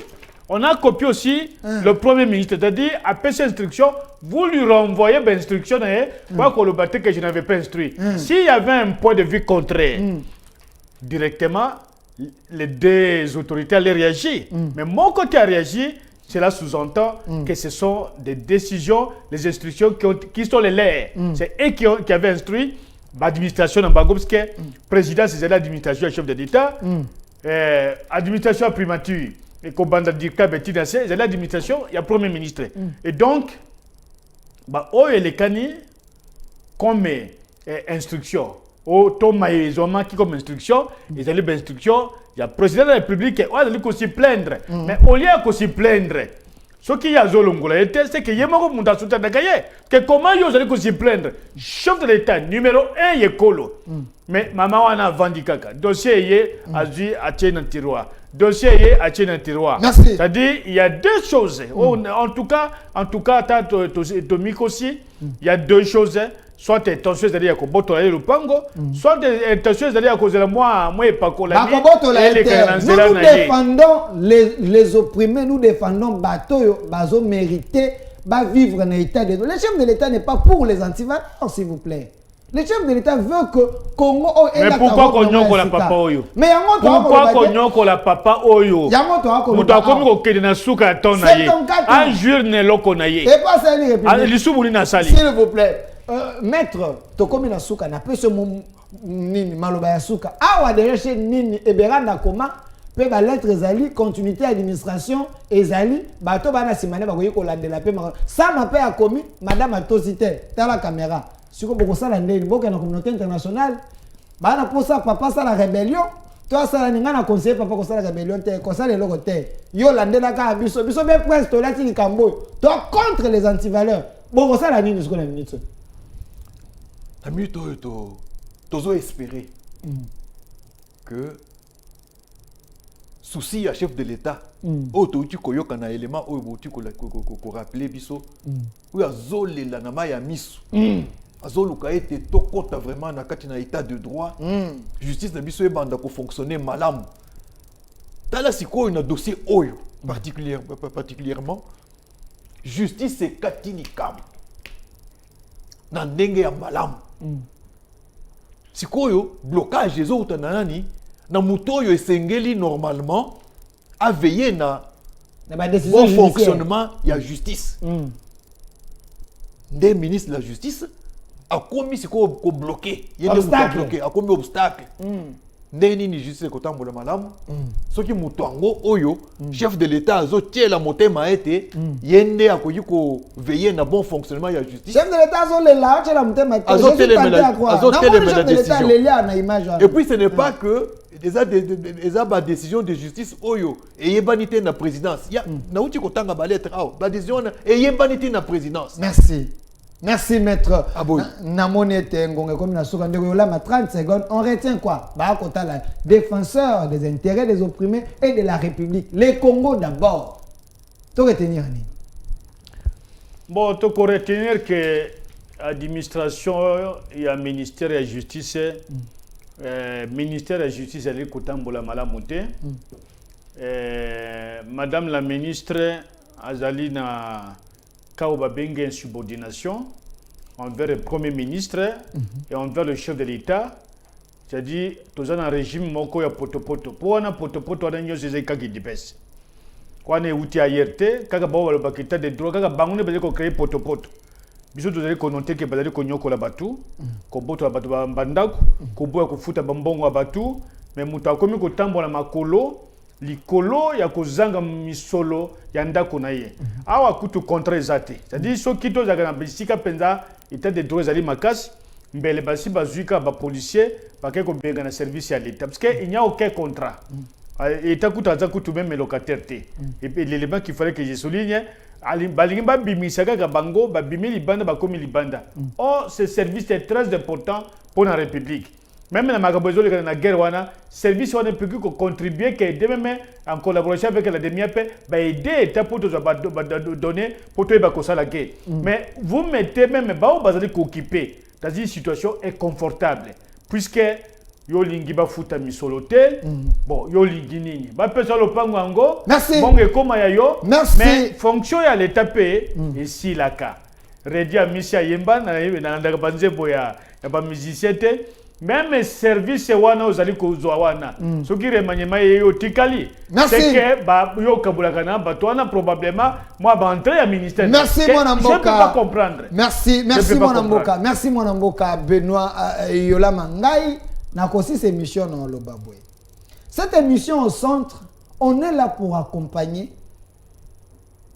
On a copié aussi le Premier ministre, c'est-à-dire, après cette instruction, vous lui renvoyez l'instruction, quoi qu'on le battait que je n'avais pas instruit. S'il y avait un point de vue contraire, directement, les deux autorités allaient réagir. Mais mon côté a réagi, cela sous-entend que ce sont des décisions, les instructions qui sont les leurs. C'est eux qui avaient instruit l'administration en Bagobske, président, c'est l'administration chef de l'État, administration à primature. Et comme Banda Dirka Betty Dassé, c'est l'administration, il y a le Premier ministre. Et donc, il y a les comme instruction. Thomas et Zoma qui comme instruction, ils ont l'instruction, il y a le président de la République qui a aussi plaindre. Mais au lieu de s'y plaindre, ce qui y a Zolongola, c'est que Yemako Mundasuta Nagaye, que comment ils ont s'y plaindre, chef de l'État numéro 1 est Kolo. Mais maman on a vendu caca. Dossier est a dû atteindre un tiroir. Dossier est atteindre un tiroir. C'est-à-dire il y a deux choses. En tout cas, Tomiko aussi, il y a deux choses. Soit intention, c'est-à-dire que botola le pango, soit intention, c'est-à-dire que moi et pas qu'on l'a nous défendons les opprimés, nous défendons bateau, bazo mérité, va vivre dans l'état de. Le chef de l'État n'est pas pour les antivaleurs, s'il vous plaît. Le chef de l'État veut que Congo ait la pourquoi qu'on la papa oyo? Mais pourquoi qu'on la papa oyo? Muta komi ko kedina suka tona ye. Un jour ne loko na ye. Et pas ça les républicains. S'il vous plaît. Maître Tokomina Souka n'a pas ce nini Malobaya Souka. Awa déjà chez Nini et Beranda Koma peut ba lettre Zali continuité administration et Zali bato bana simane ba koyi ko landela pe ça m'a pas commis madame Atosité dans la caméra. Siko boko sala ndeni boka na communauté internationale bana pour ça papa ça la rébellion toi ça la ninga na conseiller papa ko sala rébellion te ko sala loko te yo landela ka biso biso be presque là ti kambo toi contre les antivaleurs boko sala nini siko na minute. Ami t'osons espérer que souci à chef de l'État. Auto tu koyoka na élément oyo tu ko rappeler biso. Oui azole la nama ya misu. Azoluka ete tokota vraiment na kati na état de droit. Justice na biso ebanda ko fonctionner malamu. Tala siko na dossier oyo particulièrement justice c'est katini kam. Na ndenge ya malamu. Sikoyo blocage ezo utana nani na mutoyo esengeli normalement à veiller na bon fonctionnement ya justice. Des ministres de la justice a commis sikoyo ko bloquer, a commis obstacle. Ndeni ni justice kotambola malamu. Soki mutango oyo chef de l'État azo tiela motema ete yende akoyi ko veiller na bon fonctionnement ya justice. Chef de l'État azo le la tiela motema azo telemela la décision. Et puis ce n'est pas que des décisions de justice oyo et yebanité na présidence. Ya na uti kotanga ba lettre ba décision et yebanité na présidence. Merci. Merci, maître. Namonete Ngonge, comme la seconde, 30 secondes. On retient quoi? Bakota, la défenseur des intérêts des opprimés et de la République. Les Congo d'abord. Tu retenir ni? Bon, tu peux retenir que l'administration et le ministère de la Justice, ministère de la Justice, elle est Kotambola Malamoute. Madame la ministre, Azalina. Bengue insubordination envers le Premier ministre et envers le chef de l'État. C'est-à-dire, tous un régime moko ya potopoto. Pour un potopoto, on a une chose qui dépêche. Quand on est outil à YRT, quand on a un état de droit, quand on a créé potopoto. Bisous, vous avez connoté que vous avez connu la batou, qu'on bote la batou bandaku, qu'on boit qu'on fout à bambon à batou, mais mouta comme qu'on tambour la makolo. Likolo ya kozanga misolo ya ndako na ye awa kutu contre ezate c'est-à-dire so kito za kana bisika penza état de droit zali makasi mbele basi bazuika ba policier bakay ko benga na service ya l'état parce que il n'y a aucun contrat état kuta za kutu même locataire té et puis l'élément qu'il fallait que je souligne balingi ba bimisaka ka bango ba bimili banda ba komi libanda oh ce service est très important pour la République. Même dans la guerre, le service peut contribuer, même en collaboration avec la DMIAP, aider l'État pour donner pour la guerre. Mais vous mettez même occupé dans une situation inconfortable, puisque yo lingi ba futa misolote, bon yo lingi nini, ba pesa lo pango ango, bon ekoma ya yo, mais fonction ya l'État paye ici la cas. Redia misia yemba na ndaka banzebo ya ba musicien. Même service wana ozali kozwa wana soki remanyema yo tikali c'est que ba yo kabulaka na bato wana probablement moi ba entrer ya ministère. Merci mon amboka. Je peux pas comprendre. Merci mon amboka. Merci mon amboka Benoît Yola Mangai na kosi cette émission dans le Baboué. Cette émission au centre, on est là pour accompagner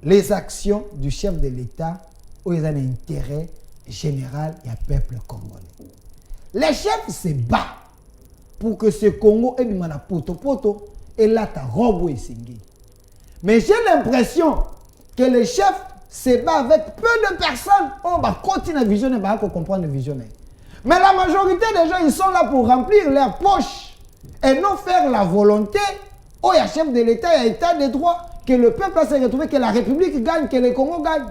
les actions du chef de l'État où il y a un intérêt général et un peuple congolais. Les chefs se battent pour que ce Congo ait du poto et là ta robe est singé. Mais j'ai l'impression que les chefs se battent avec peu de personnes. On va continuer à visionner, on va comprendre le visionner. Mais la majorité des gens, ils sont là pour remplir leurs poches et non faire la volonté. Oh, il y a chef de l'État, il y a état de droit, que le peuple va se retrouver, que la République gagne, que le Congo gagne.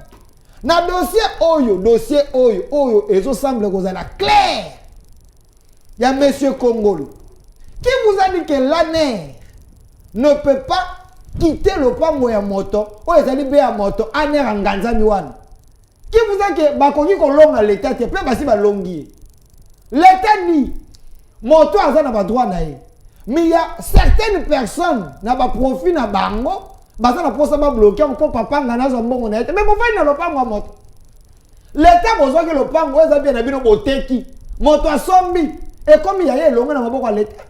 Dans le dossier Oyo, et ça semble que vous avez clair. Il y a M. Kongolo qui vous a dit que l'ANER ne peut pas quitter le pango ya moto ou les alibé à moto ANER en Ganza Miwan. Qui vous a dit que Bakongi Kolonga l'État te peut passer Balongi. L'État dit moto a pas droit naïe. Mais il y a certaines personnes qui n'ont pas profit na bango, basa na posa ba bloquer encore papa ngana zo mbongo na été. Mais vous faites le pango à moto. L'État besoin que le pango est bien habino boteki. Moto a sombi. Et comme il y a eu l'homme dans l'État,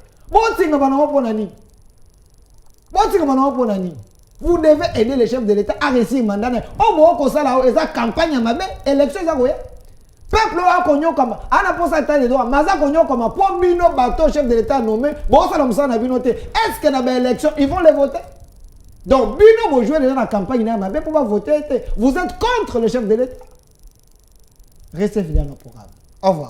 vous devez aider les chefs de l'État à réussir le mandat. Au moins, comme ça, il y a une campagne, élection, peuple a connu comme on a posé état de droit, mais a connu comme pour mino bateau chef de l'État nommé, bon ça comme ça on a vu noter. Est-ce qu'il y a une élection, ils vont les voter? Donc bino vous jouez dans la campagne, mais pour voter, vous êtes contre le chef de l'État. Restez fidèles au programme. Au revoir.